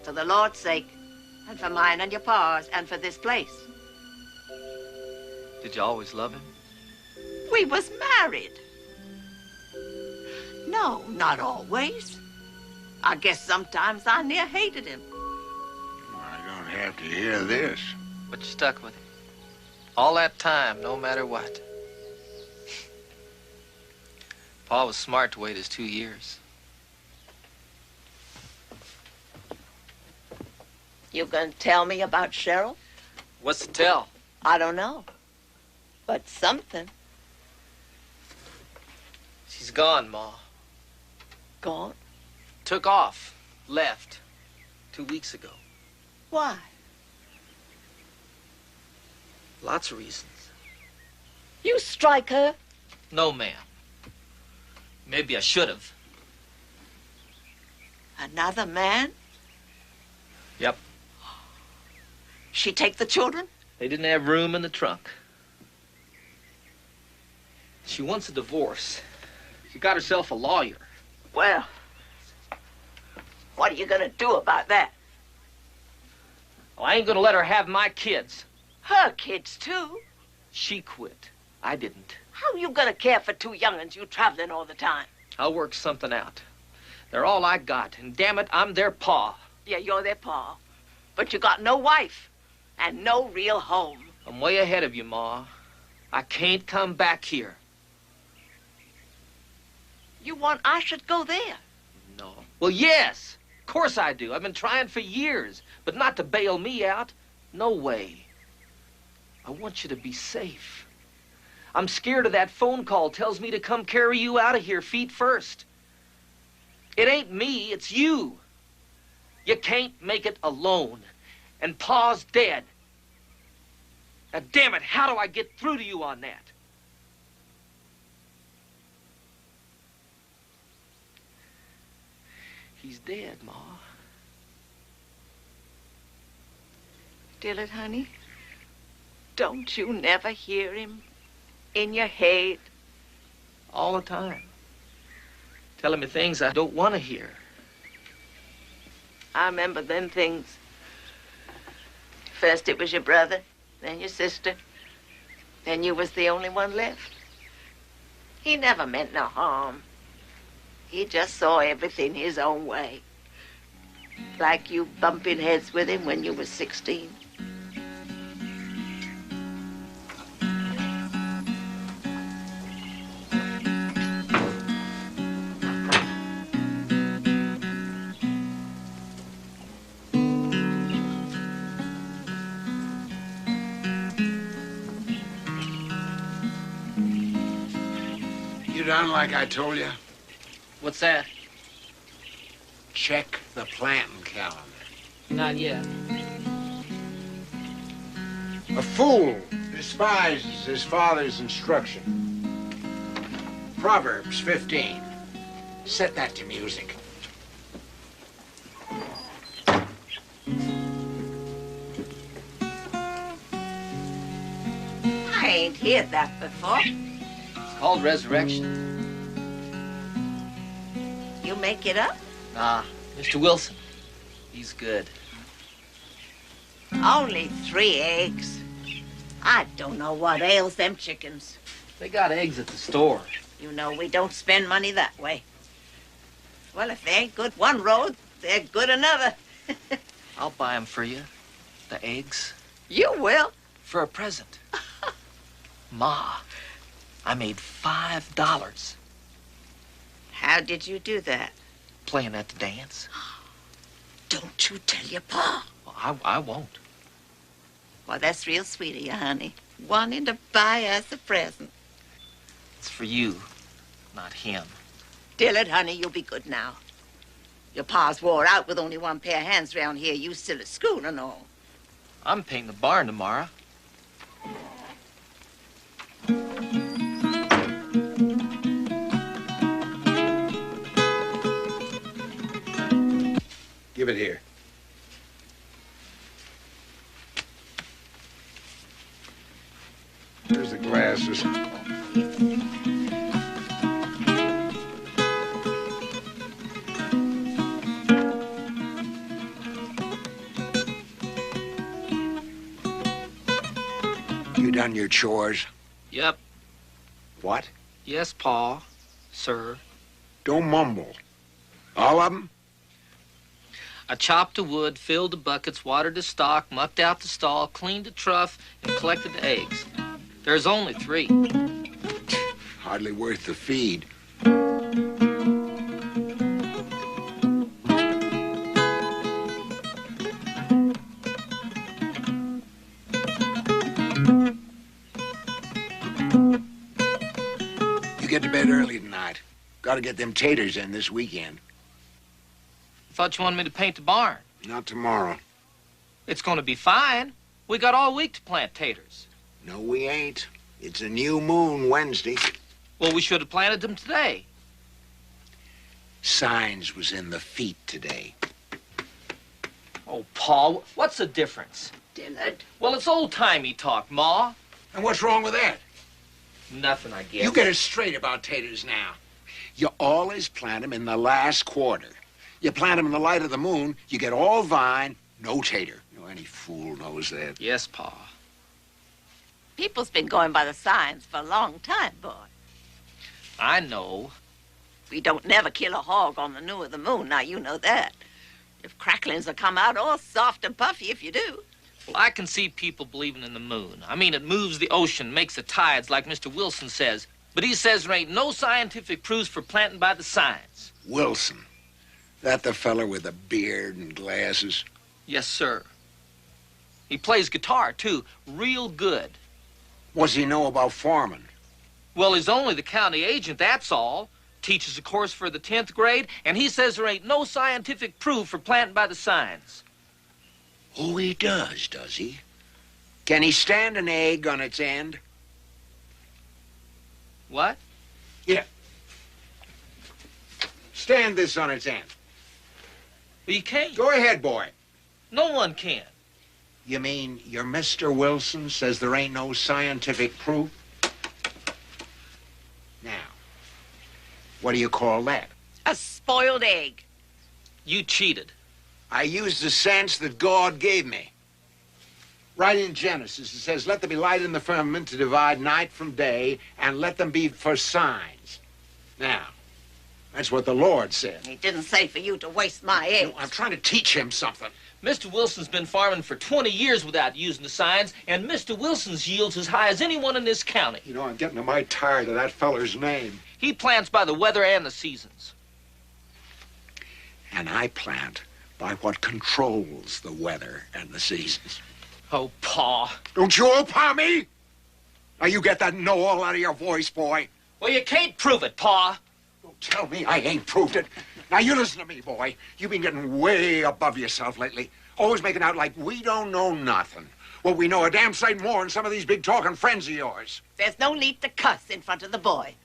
For the Lord's sake. And for mine and your pa's and for this place. Did you always love him? We was married. No, not always. I guess sometimes I near hated him. I don't have to hear this. But you stuck with him. All that time, no matter what. Pa was smart to wait his 2 years. You gonna tell me about Cheryl? What's to tell? I don't know. But something. She's gone, Ma. Gone? Took off. Left. 2 weeks ago. Why? Lots of reasons. You strike her? No, ma'am. Maybe I should have. Another man? Yep. She take the children? They didn't have room in the trunk. She wants a divorce. She got herself a lawyer. Well, what are you gonna do about that? Well, I ain't gonna let her have my kids. Her kids, too? She quit. I didn't. How you gonna care for 2 young'uns you traveling all the time? I'll work something out. They're all I got, and damn it, I'm their pa. Yeah, you're their pa. But you got no wife and no real home. I'm way ahead of you, Ma. I can't come back here. You want I should go there? No. Well, yes. Of course I do. I've been trying for years, but not to bail me out. No way. I want you to be safe. I'm scared of that phone call tells me to come carry you out of here feet first. It ain't me, it's you. You can't make it alone. And Pa's dead. Now, damn it, how do I get through to you on that? He's dead, Ma. Dillard, honey, don't you never hear him in your head? All the time. Telling me things I don't want to hear. I remember them things. First it was your brother, then your sister, then you was the only one left. He never meant no harm. He just saw everything his own way. Like you bumping heads with him when you was 16. You done like I told you? What's that? Check the planting calendar. Not yet. A fool despises his father's instruction. Proverbs 15. Set that to music. heard that before. It's called resurrection. You make it up? Nah, Mr. Wilson. He's good. Only 3 eggs. I don't know what ails them chickens. They got eggs at the store. You know we don't spend money that way. Well, if they ain't good one road, they're good another. I'll buy them for you. The eggs. You will? For a present. Ma, I made $5. How did you do that? Playing at the dance. Don't you tell your pa. Well, I won't. Well, that's real sweet of you, honey. Wanting to buy us a present. It's for you, not him. Dillard, honey, you'll be good now. Your pa's wore out with only one pair of hands round here. You still at school and all. I'm painting the barn tomorrow. Give it here. Here's the glasses. You done your chores? Yep. What? Yes, Pa. Sir. Don't mumble. All of them? I chopped the wood, filled the buckets, watered the stock, mucked out the stall, cleaned the trough, and collected the eggs. There's only 3. Hardly worth the feed. You get to bed early tonight. Gotta get them taters in this weekend. Thought you wanted me to paint the barn. Not tomorrow. It's gonna be fine. We got all week to plant taters. No, we ain't. It's a new moon Wednesday. Well, we should have planted them today. Signs was in the feet today. Oh, Paul, what's the difference? Dillard. Well, it's old-timey talk, Ma. And what's wrong with that? Nothing, I guess. You get it straight about taters now. You always plant them in the last quarter. You plant them in the light of the moon, you get all vine, no tater. You know, any fool knows that. Yes, Pa. People's been going by the signs for a long time, boy. I know. We don't never kill a hog on the new of the moon. Now, you know that. If cracklings will come out all soft and puffy if you do. Well, I can see people believing in the moon. I mean, it moves the ocean, makes the tides, like Mr. Wilson says. But he says there ain't no scientific proofs for planting by the signs. Wilson. That the feller with the beard and glasses? Yes, sir. He plays guitar, too. Real good. What's he know about farming? Well, he's only the county agent, that's all. Teaches a course for the 10th grade, and he says there ain't no scientific proof for planting by the signs. Oh, he does he? Can he stand an egg on its end? What? Yeah. Stand this on its end. Well, you can't. Go ahead, boy. No one can. You mean your Mr. Wilson says there ain't no scientific proof? Now, what do you call that? A spoiled egg. You cheated. I used the sense that God gave me. Right in Genesis, it says, let there be light in the firmament to divide night from day, and let them be for signs. Now, that's what the Lord said. He didn't say for you to waste my eggs. No, I'm trying to teach him something. Mr. Wilson's been farming for 20 years without using the signs, and Mr. Wilson's yield's as high as anyone in this county. You know, I'm getting a mite tired of that feller's name. He plants by the weather and the seasons. And I plant by what controls the weather and the seasons. Oh, Pa. Don't you oh-pa me? Now, you get that know-all out of your voice, boy. Well, you can't prove it, Pa. Don't tell me I ain't proved it. Now, you listen to me, boy. You've been getting way above yourself lately. Always making out like we don't know nothing. Well, we know a damn sight more than some of these big-talking friends of yours. There's no need to cuss in front of the boy.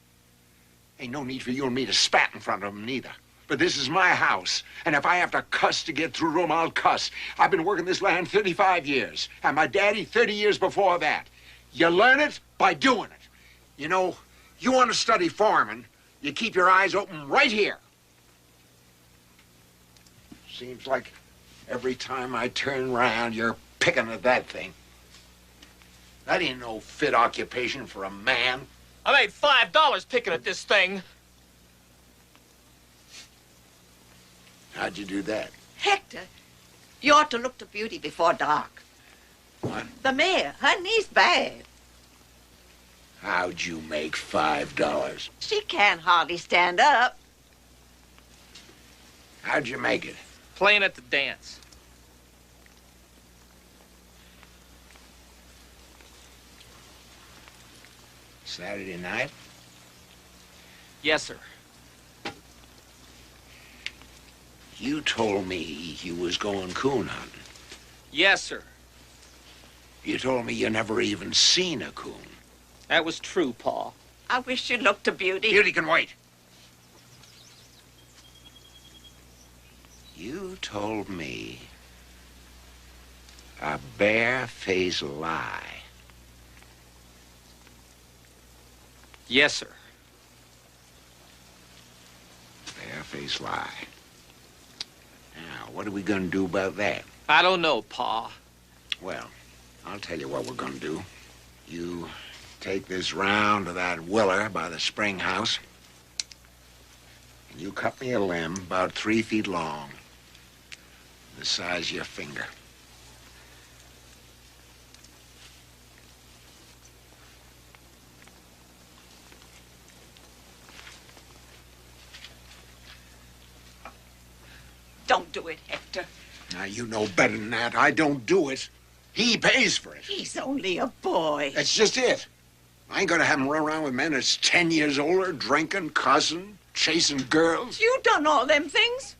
Ain't no need for you and me to spat in front of him, neither. But this is my house, and if I have to cuss to get through to him, I'll cuss. I've been working this land 35 years, and my daddy 30 years before that. You learn it by doing it. You know, you want to study farming, you keep your eyes open right here. Seems like every time I turn around, you're picking at that thing. That ain't no fit occupation for a man. I made $5 picking at this thing. How'd you do that? Hector, you ought to look to Beauty before dark. What? The mare, her knee's bad. How'd you make $5? She can't hardly stand up. How'd you make it? Playing at the dance. Saturday night? Yes, sir. You told me you was going coon hunting. Yes, sir. You told me you never even seen a coon. That was true, Pa. I wish you'd look to Beauty. Beauty can wait. You told me a bare-faced lie. Yes, sir. Bare-faced lie. Now, what are we gonna do about that? I don't know, Pa. Well, I'll tell you what we're gonna do. You take this round to that willer by the spring house, and you cut me a limb about 3 feet long, the size of your finger. Don't do it, Hector. Now, you know better than that. I don't do it. He pays for it. He's only a boy. That's just it. I ain't gonna have him run around with men that's 10 years older, drinking, cussing, chasing girls. You done all them things?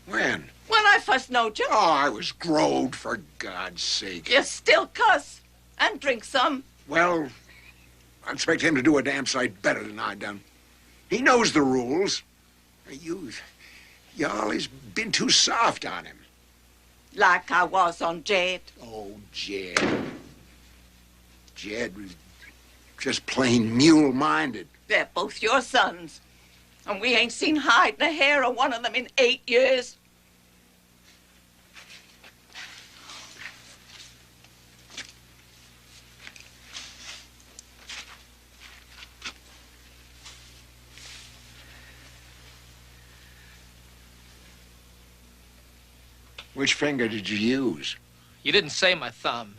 When? When I first knowed you. Oh, I was growed, for God's sake. You still cuss and drink some. Well, I expect him to do a damn sight better than I done. He knows the rules. You always been too soft on him. Like I was on Jed. Oh, Jed. Jed was just plain mule-minded. They're both your sons. And we ain't seen hide nor hair of one of them in 8 years. Which finger did you use? You didn't say my thumb.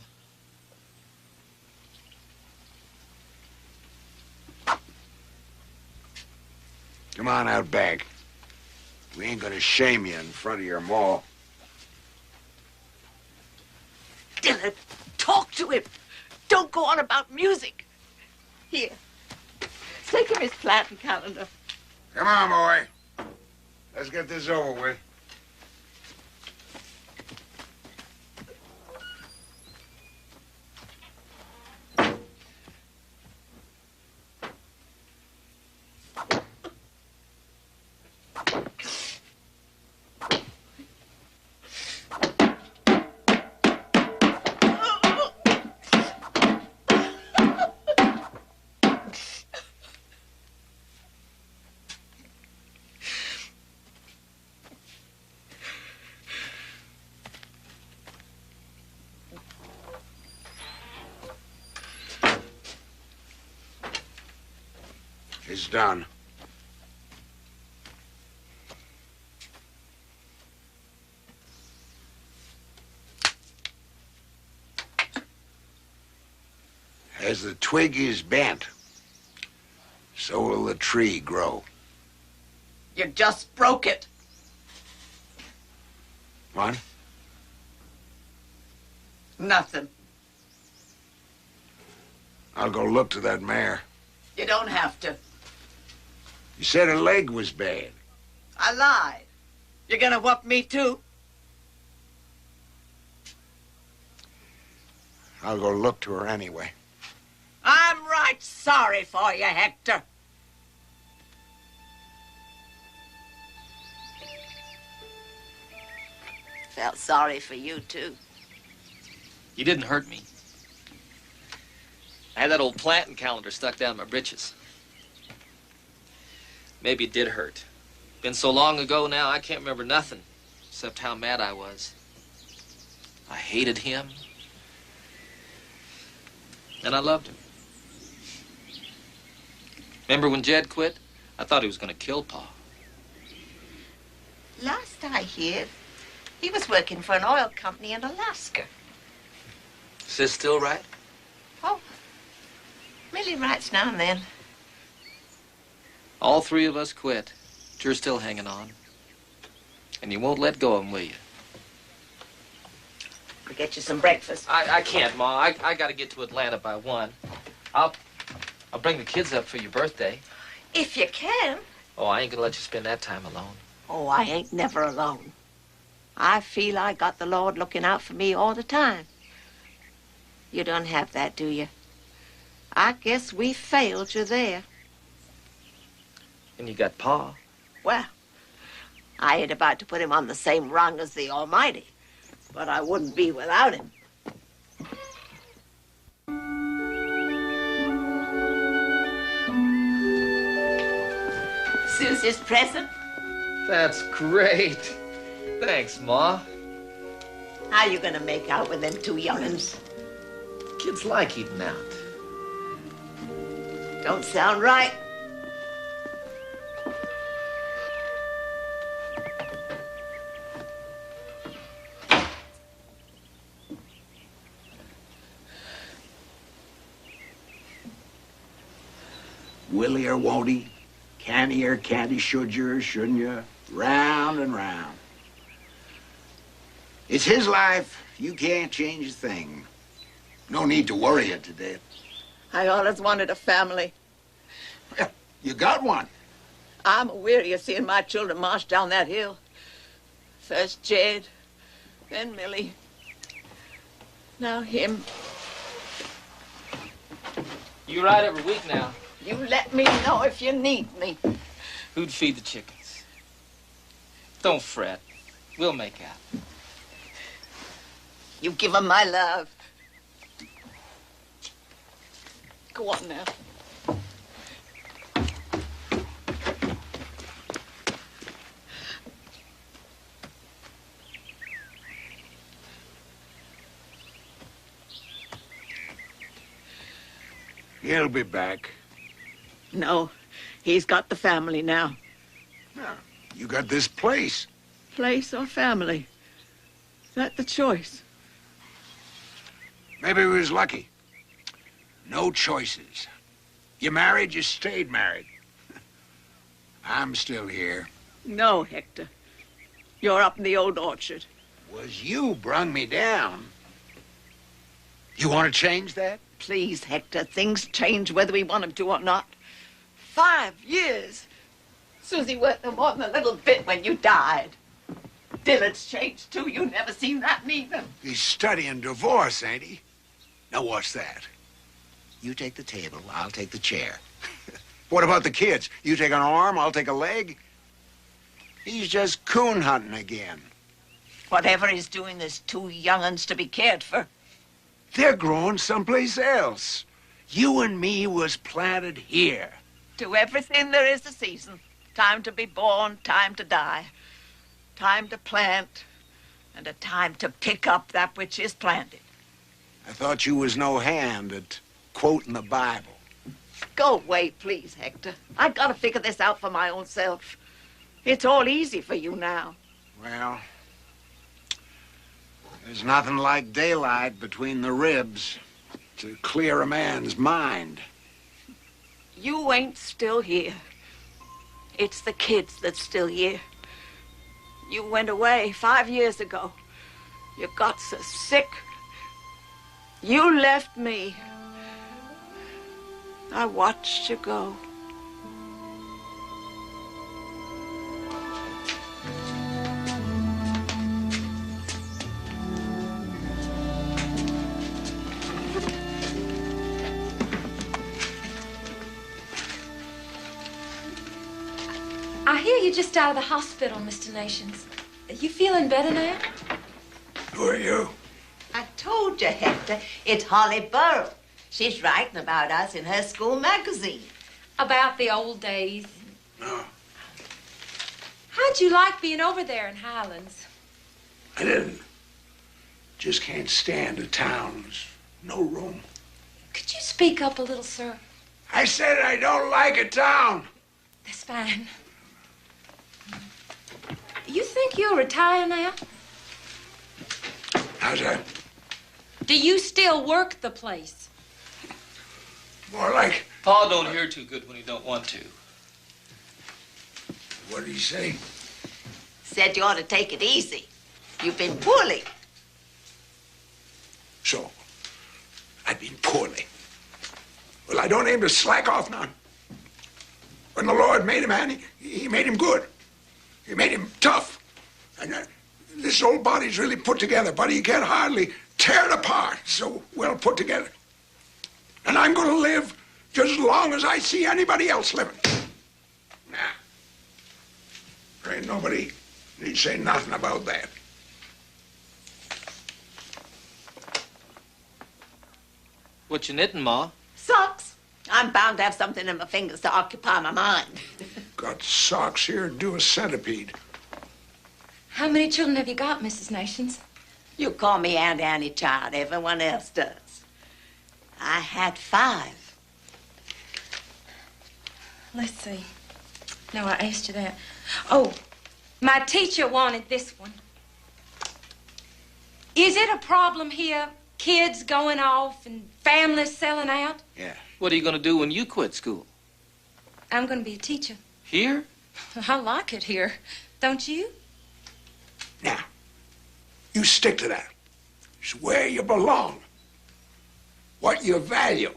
Come on out back. We ain't gonna shame you in front of your ma. Dillard, talk to him. Don't go on about music. Here, take him his platin calendar. Come on, boy. Let's get this over with. It's done. As the twig is bent, so will the tree grow. You just broke it. What? Nothing. I'll go look to that mare. You don't have to. You said her leg was bad. I lied. You're gonna whoop me too? I'll go look to her anyway. I'm right sorry for you, Hector. Felt sorry for you, too. You didn't hurt me. I had that old planting calendar stuck down my britches. Maybe it did hurt. Been so long ago now, I can't remember nothing except how mad I was. I hated him. And I loved him. Remember when Jed quit? I thought he was going to kill Pa. Last I heard, he was working for an oil company in Alaska. Is this still right? Oh, Millie writes now and then. All three of us quit. But you're still hanging on. And you won't let go of him, will you? I'll get you some breakfast. I can't, Ma. I got to get to Atlanta by 1. I'll bring the kids up for your birthday. If you can. Oh, I ain't going to let you spend that time alone. Oh, I ain't never alone. I feel I got the Lord looking out for me all the time. You don't have that, do you? I guess we failed you there. And you got Pa. Well, I ain't about to put him on the same rung as the Almighty, but I wouldn't be without him. Susie's present. That's great. Thanks, Ma. How you gonna make out with them two young'uns? Kids like eating out. Don't sound right. Will he or won't he? Can he or can't he? Should you or shouldn't you? Round and round. It's his life. You can't change a thing. No need to worry you to death. I always wanted a family. Well, you got one. I'm weary of seeing my children march down that hill. First Jed, then Millie. Now him. You ride every week now. You let me know if you need me. Who'd feed the chickens? Don't fret. We'll make out. You give 'em my love. Go on now. He'll be back. No, he's got the family now. Now, you got this place. Place or family? Is that the choice? Maybe he was lucky. No choices. You married, you stayed married. I'm still here. No, Hector. You're up in the old orchard. Was you brung me down. You want to change that? Please, Hector, things change whether we want them to or not. 5 years. Susie weren't no more than a little bit when you died. Dillard's changed, too. You never seen that neither. He's studying divorce, ain't he? Now, what's that? You take the table, I'll take the chair. What about the kids? You take an arm, I'll take a leg. He's just coon hunting again. Whatever he's doing, there's two young'uns to be cared for. They're growing someplace else. You and me was planted here. To everything there is a season. Time to be born, time to die. Time to plant, and a time to pick up that which is planted. I thought you was no hand at quoting the Bible. Go away, please, Hector. I gotta figure this out for my own self. It's all easy for you now. Well, there's nothing like daylight between the ribs to clear a man's mind. You ain't still here. It's the kids that's still here. You went away 5 years ago. You got so sick. You left me. I watched you go. I hear you're just out of the hospital, Mr. Nations. Are you feeling better now? Who are you? I told you, Hector, it's Holly Burrow. She's writing about us in her school magazine. About the old days. No, How'd you like being over there in Highlands? I didn't. Just can't stand the town. There's no room. Could you speak up a little, sir? I said I don't like a town. That's fine. You think you'll retire now? How's that? Do you still work the place? More like, Pa don't hear too good when he don't want to. what did he say? Said you ought to take it easy. You've been poorly. So, I've been poorly. Well, I don't aim to slack off none. When the Lord made a man, he made him good. He made him tough. And this old body's really put together, buddy. You can't hardly tear it apart. So well put together. And I'm going to live just as long as I see anybody else living. Nah. There ain't nobody need say nothing about that. What you knitting, Ma? Socks. I'm bound to have something in my fingers to occupy my mind. Got socks here, do a centipede. How many children have you got, Mrs. Nations? You call me Aunt Annie, child. Everyone else does. I had 5. Let's see. No, I asked you that. Oh, my teacher wanted this one. Is it a problem here? Kids going off and families selling out? Yeah. What are you going to do when you quit school? I'm going to be a teacher. Here? I like it here. Don't you? Now, you stick to that. It's where you belong. What you value.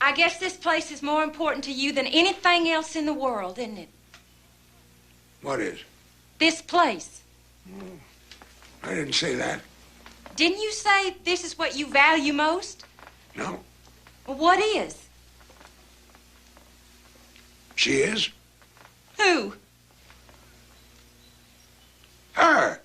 I guess this place is more important to you than anything else in the world, isn't it? What is? This place. I didn't say that. Didn't you say this is what you value most? No. Well, what is? She is. Who? Her.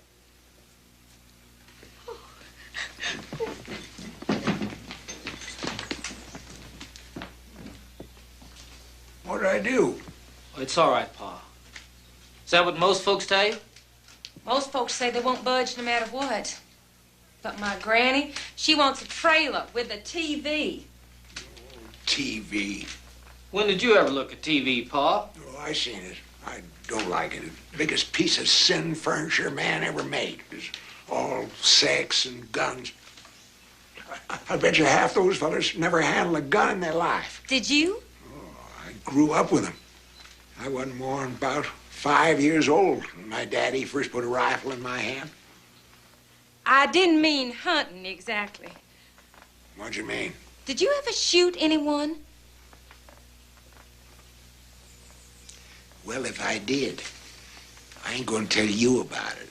What did I do? Oh, it's all right, Pa. Is that what most folks tell you? Most folks say they won't budge no matter what. But my granny, she wants a trailer with a TV. TV. When did you ever look at TV, Pa? Oh, I seen it. I don't like it. The biggest piece of sin furniture man ever made. It's all sex and guns. I bet you half those fellas never handled a gun in their life. Did you? Oh, I grew up with them. I wasn't more than about 5 years old when my daddy first put a rifle in my hand. I didn't mean hunting exactly. What'd you mean? Did you ever shoot anyone? Well, if I did, I ain't gonna tell you about it.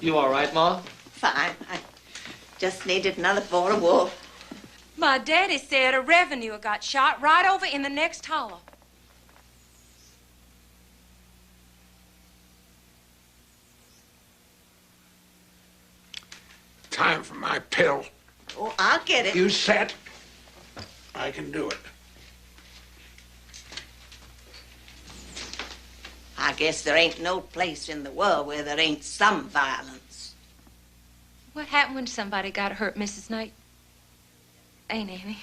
You all right, Ma? Fine. I just needed another bowl of wool. My daddy said a revenue got shot right over in the next hollow. Time for my pill. Oh, I'll get it. You set? I can do it. I guess there ain't no place in the world where there ain't some violence. What happened when somebody got hurt, Mrs. Knight? Ain't Annie?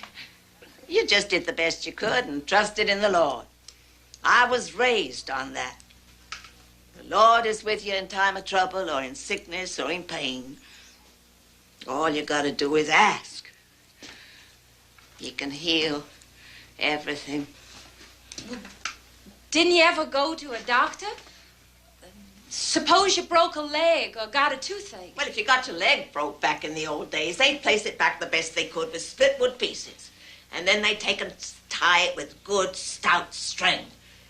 You just did the best you could and trusted in the Lord. I was raised on that. The Lord is with you in time of trouble or in sickness or in pain. All you gotta do is ask. He can heal everything. Didn't you ever go to a doctor? Suppose you broke a leg or got a toothache. Well, if you got your leg broke back in the old days, they'd place it back the best they could with split wood pieces. And then they'd take and tie it with good, stout string.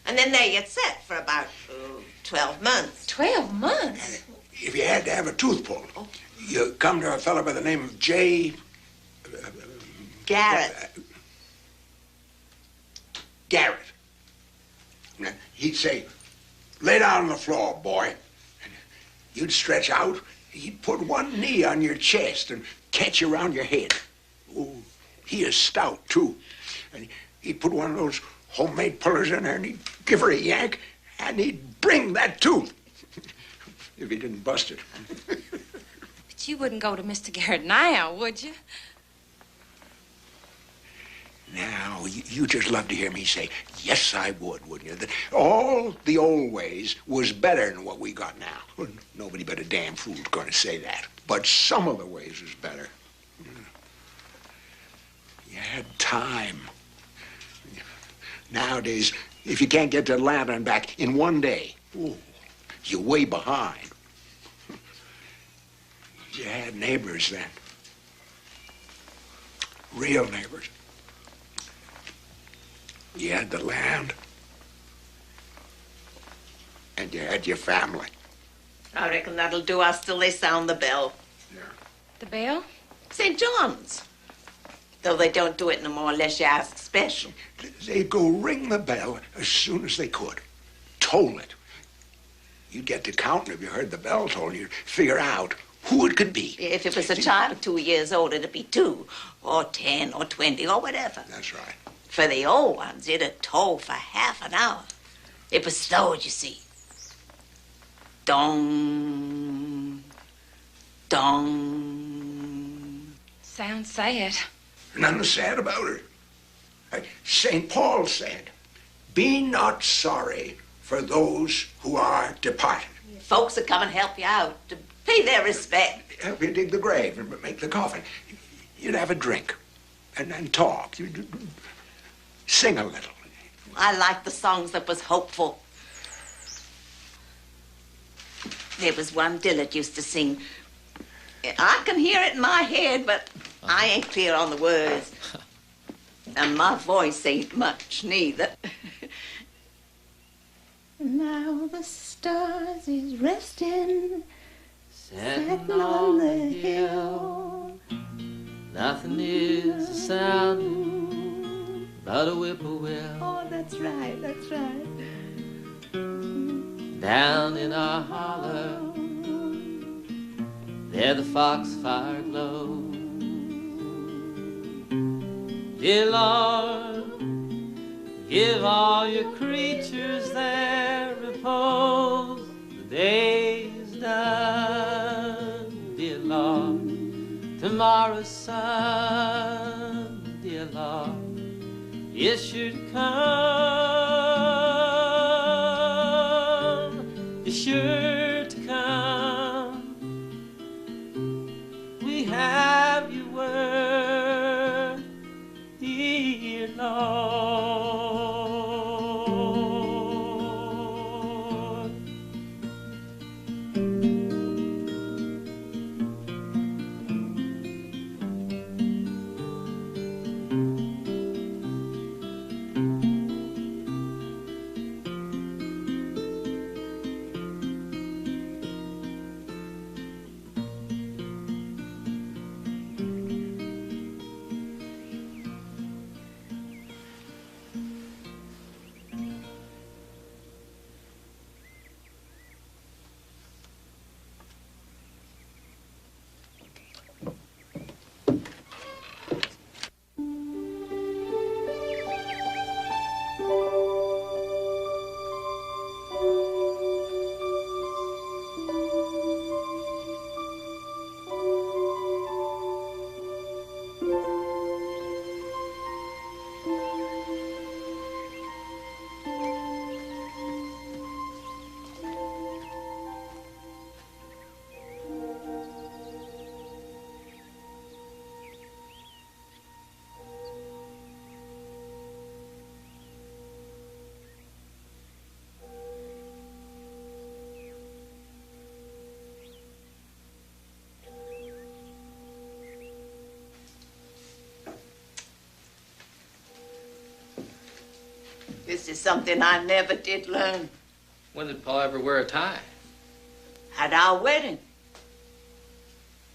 And then there you'd set for about 12 months. 12 months? And if you had to have a tooth pulled, you come to a fellow by the name of Garrett. Garrett. Now, he'd say, lay down on the floor, boy. And you'd stretch out. He'd put one knee on your chest and catch you around your head. Oh, he is stout, too. And he'd put one of those homemade pullers in there, and he'd give her a yank, and he'd bring that tooth. If he didn't bust it. But you wouldn't go to Mr. Garrett now, would you? Now, you just love to hear me say, yes, I would, wouldn't you? That all the old ways was better than what we got now. Well, nobody but a damn fool's going to say that. But some of the ways was better. You had time. Nowadays, if you can't get to Atlanta and back in one day, ooh, you're way behind. You had neighbors then. Real neighbors. You had the land. And you had your family. I reckon that'll do us till they sound the bell. Yeah. The bell? St. John's. Though they don't do it no more unless you ask special. They'd go ring the bell as soon as they could. Toll it. You'd get to counting if you heard the bell toll. You'd figure out who it could be. If it was a child 2 years old, it'd be 2, or 10, or 20, or whatever. That's right. For the old ones, it'd toll for half an hour. It was slowed, you see. Dong, dong. Sounds sad. Nothing sad about it. St. Paul said, be not sorry for those who are departed. Folks would come and help you out to pay their respect. Help you dig the grave and make the coffin. You'd have a drink and talk. You'd sing a little. I liked the songs that was hopeful. There was one Dillard used to sing. I can hear it in my head, but I ain't clear on the words. And my voice ain't much, neither. Now the stars is resting, Sitting on the hill, nothing is a sound but a whippoorwill. Oh, that's right, that's right. Down in our hollow, there the foxfire glows. Dear Lord, give all your creatures their repose. The day is done, dear Lord. Tomorrow's sun, dear Lord, is sure to come. Is sure to come. We have your word, dear Lord. This is something I never did learn. When did Pa ever wear a tie? At our wedding.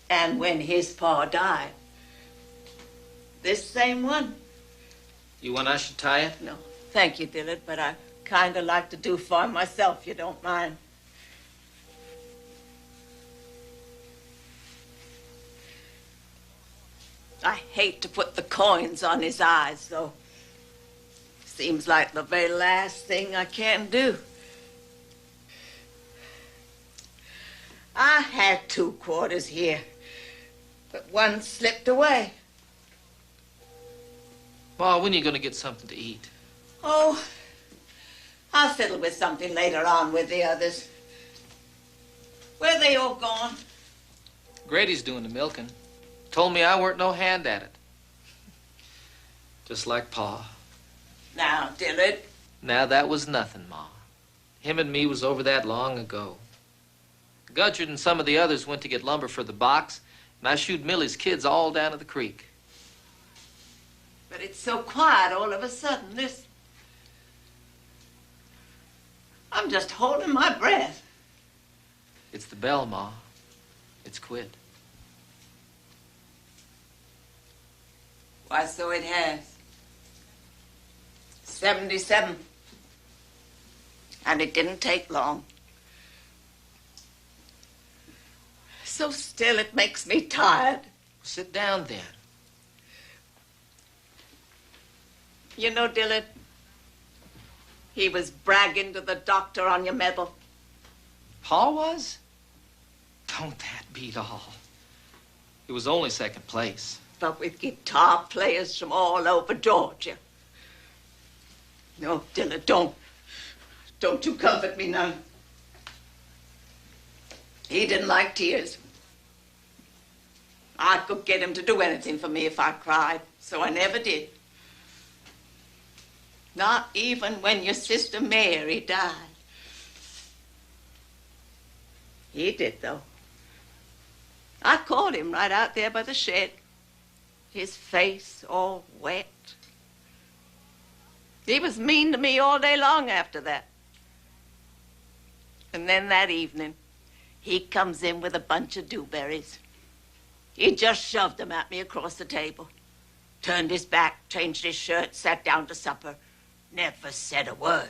And when his pa died. This same one. You want I should tie it? No, thank you, Dillard, but I kind of like to do for myself, you don't mind. I hate to put the coins on his eyes, though. Seems like the very last thing I can do. I had 2 quarters here, but one slipped away. Ma, when are you going to get something to eat? Oh, I'll fiddle with something later on with the others. Where they all gone? Grady's doing the milking. Told me I weren't no hand at it. Just like Pa. Now, Dillard. Now, that was nothing, Ma. Him and me was over that long ago. Gudgered and some of the others went to get lumber for the box, and I shooed Millie's kids all down to the creek. But it's so quiet all of a sudden. Listen. I'm just holding my breath. It's the bell, Ma. It's quit. Why, so it has. 77. And it didn't take long. So still it makes me tired. Sit down then. You know, Dillard, he was bragging to the doctor on your medal. Pa was? Don't that beat all? It was only second place. But with guitar players from all over Georgia. No, Dillard, don't. Don't you comfort me none. He didn't like tears. I could get him to do anything for me if I cried, so I never did. Not even when your sister Mary died. He did, though. I caught him right out there by the shed. His face all wet. He was mean to me all day long after that. And then that evening, he comes in with a bunch of dewberries. He just shoved them at me across the table. Turned his back, changed his shirt, sat down to supper. Never said a word.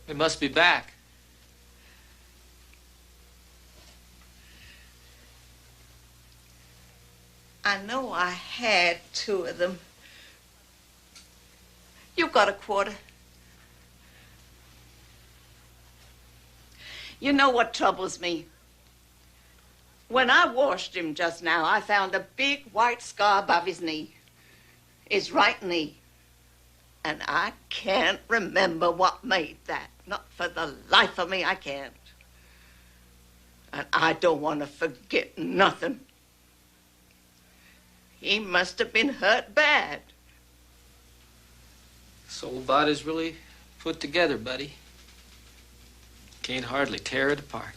They must be back. I know I had 2 of them. You got a quarter. You know what troubles me? When I washed him just now, I found a big white scar above his knee. His right knee. And I can't remember what made that. Not for the life of me, I can't. And I don't want to forget nothing. He must have been hurt bad. Soul body's really put together, buddy. Can't hardly tear it apart.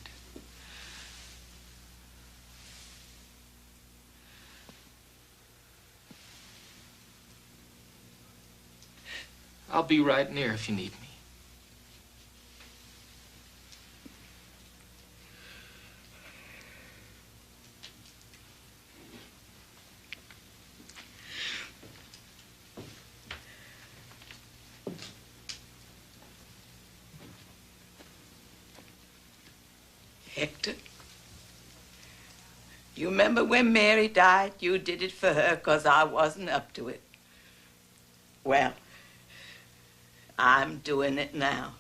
I'll be right near if you need me. Hector, you remember when Mary died? You did it for her because I wasn't up to it. Well, I'm doing it now.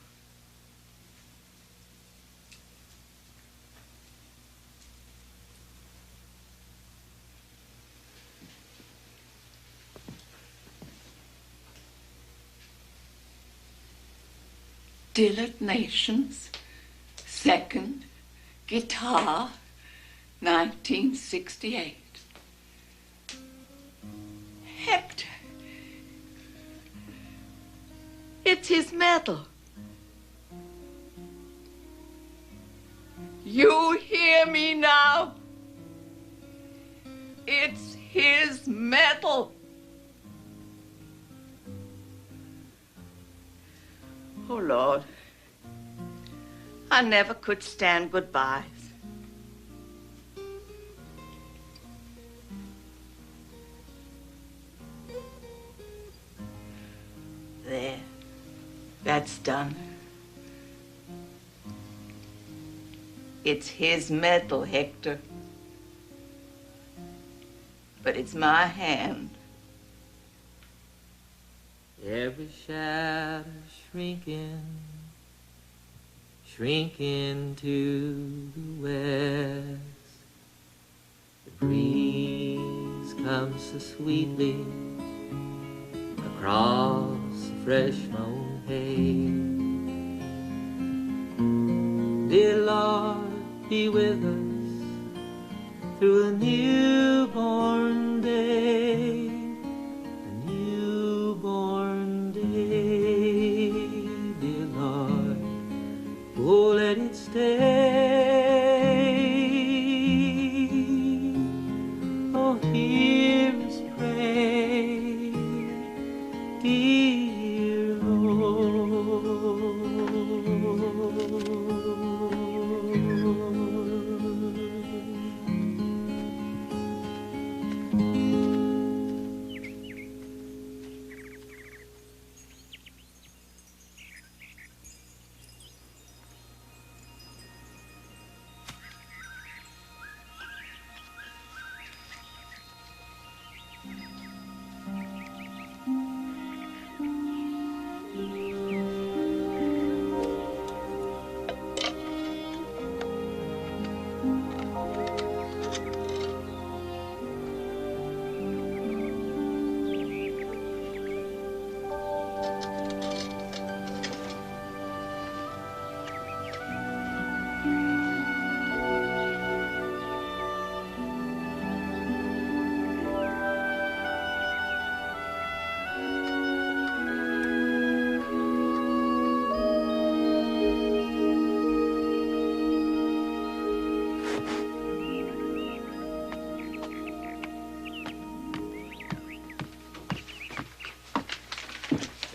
Dillard Nations, 2nd guitar, 1968. Hector. It's his medal. You hear me now? It's his medal. Oh, Lord. I never could stand goodbyes. There. That's done. It's his metal, Hector. But it's my hand. Every shadow shrinking, shrinking to the west. The breeze comes so sweetly across the fresh mown hay. Dear Lord, be with us through a newborn day, a newborn day. Dear Lord, oh, let it stay. Oh, hear us pray, dear Lord.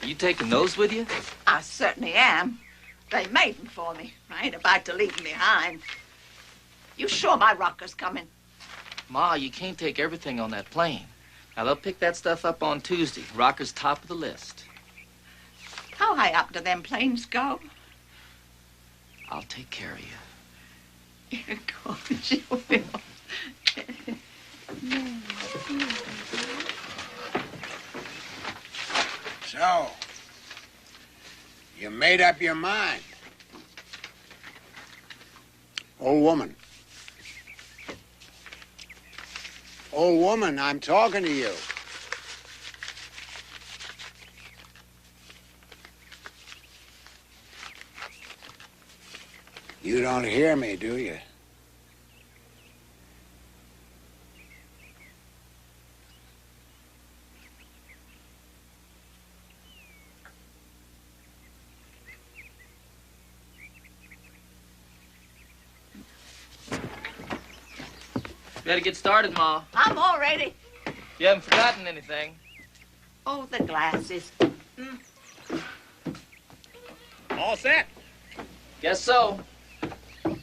You taking those with you? I certainly am. They made them for me. I ain't about to leave them behind. You sure my rocker's coming? Ma, you can't take everything on that plane. Now, they'll pick that stuff up on Tuesday. Rocker's top of the list. How high up do them planes go? I'll take care of you. Of course you will. So, you made up your mind. Old woman. Old woman, I'm talking to you. You don't hear me, do you? Better get started, Ma. I'm all ready. You haven't forgotten anything. Oh, the glasses. All set. Guess so.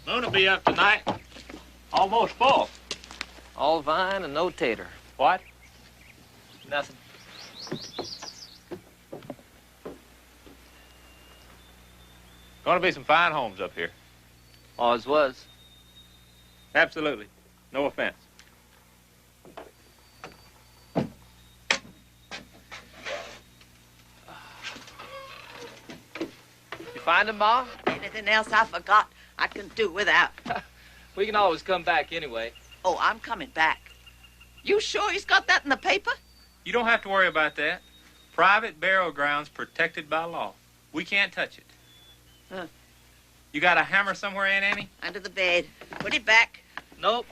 Moon will be up tonight. Almost full. All vine and no tater. What? Nothing. Gonna be some fine homes up here. Always was. Absolutely. No offense. You find him, Ma? Anything else I forgot, I can do without. We can always come back anyway. Oh, I'm coming back. You sure he's got that in the paper? You don't have to worry about that. Private burial grounds protected by law. We can't touch it. Huh. You got a hammer somewhere, Aunt Annie? Under the bed. Put it back. Nope.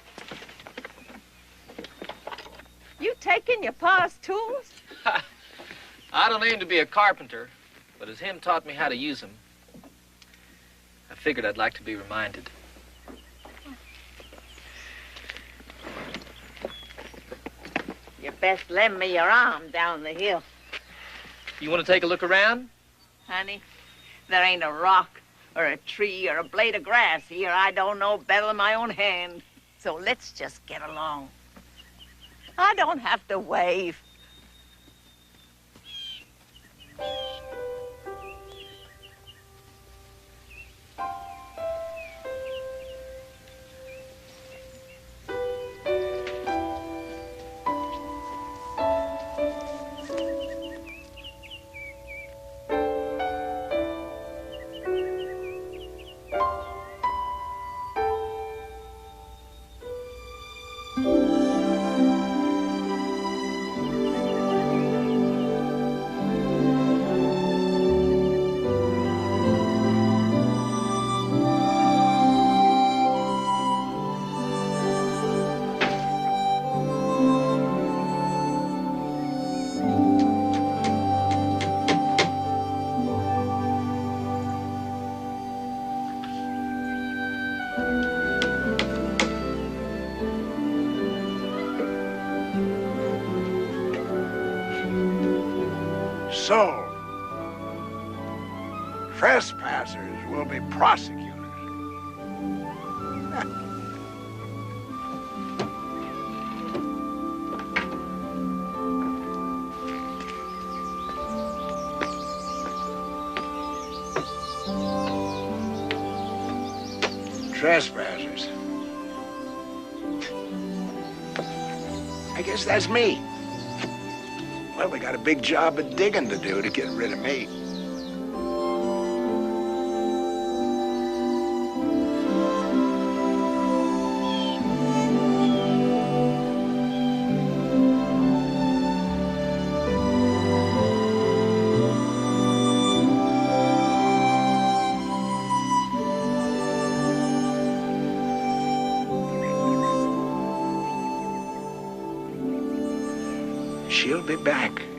You taking your pa's tools? I don't aim to be a carpenter, but as him taught me how to use them, I figured I'd like to be reminded. You best lend me your arm down the hill. You want to take a look around? Honey, there ain't a rock or a tree or a blade of grass here I don't know better than my own hand. So let's just get along. I don't have to wave. So, trespassers will be prosecutors. Trespassers. I guess that's me. Well, they got a big job of digging to do to get rid of me. She'll be back.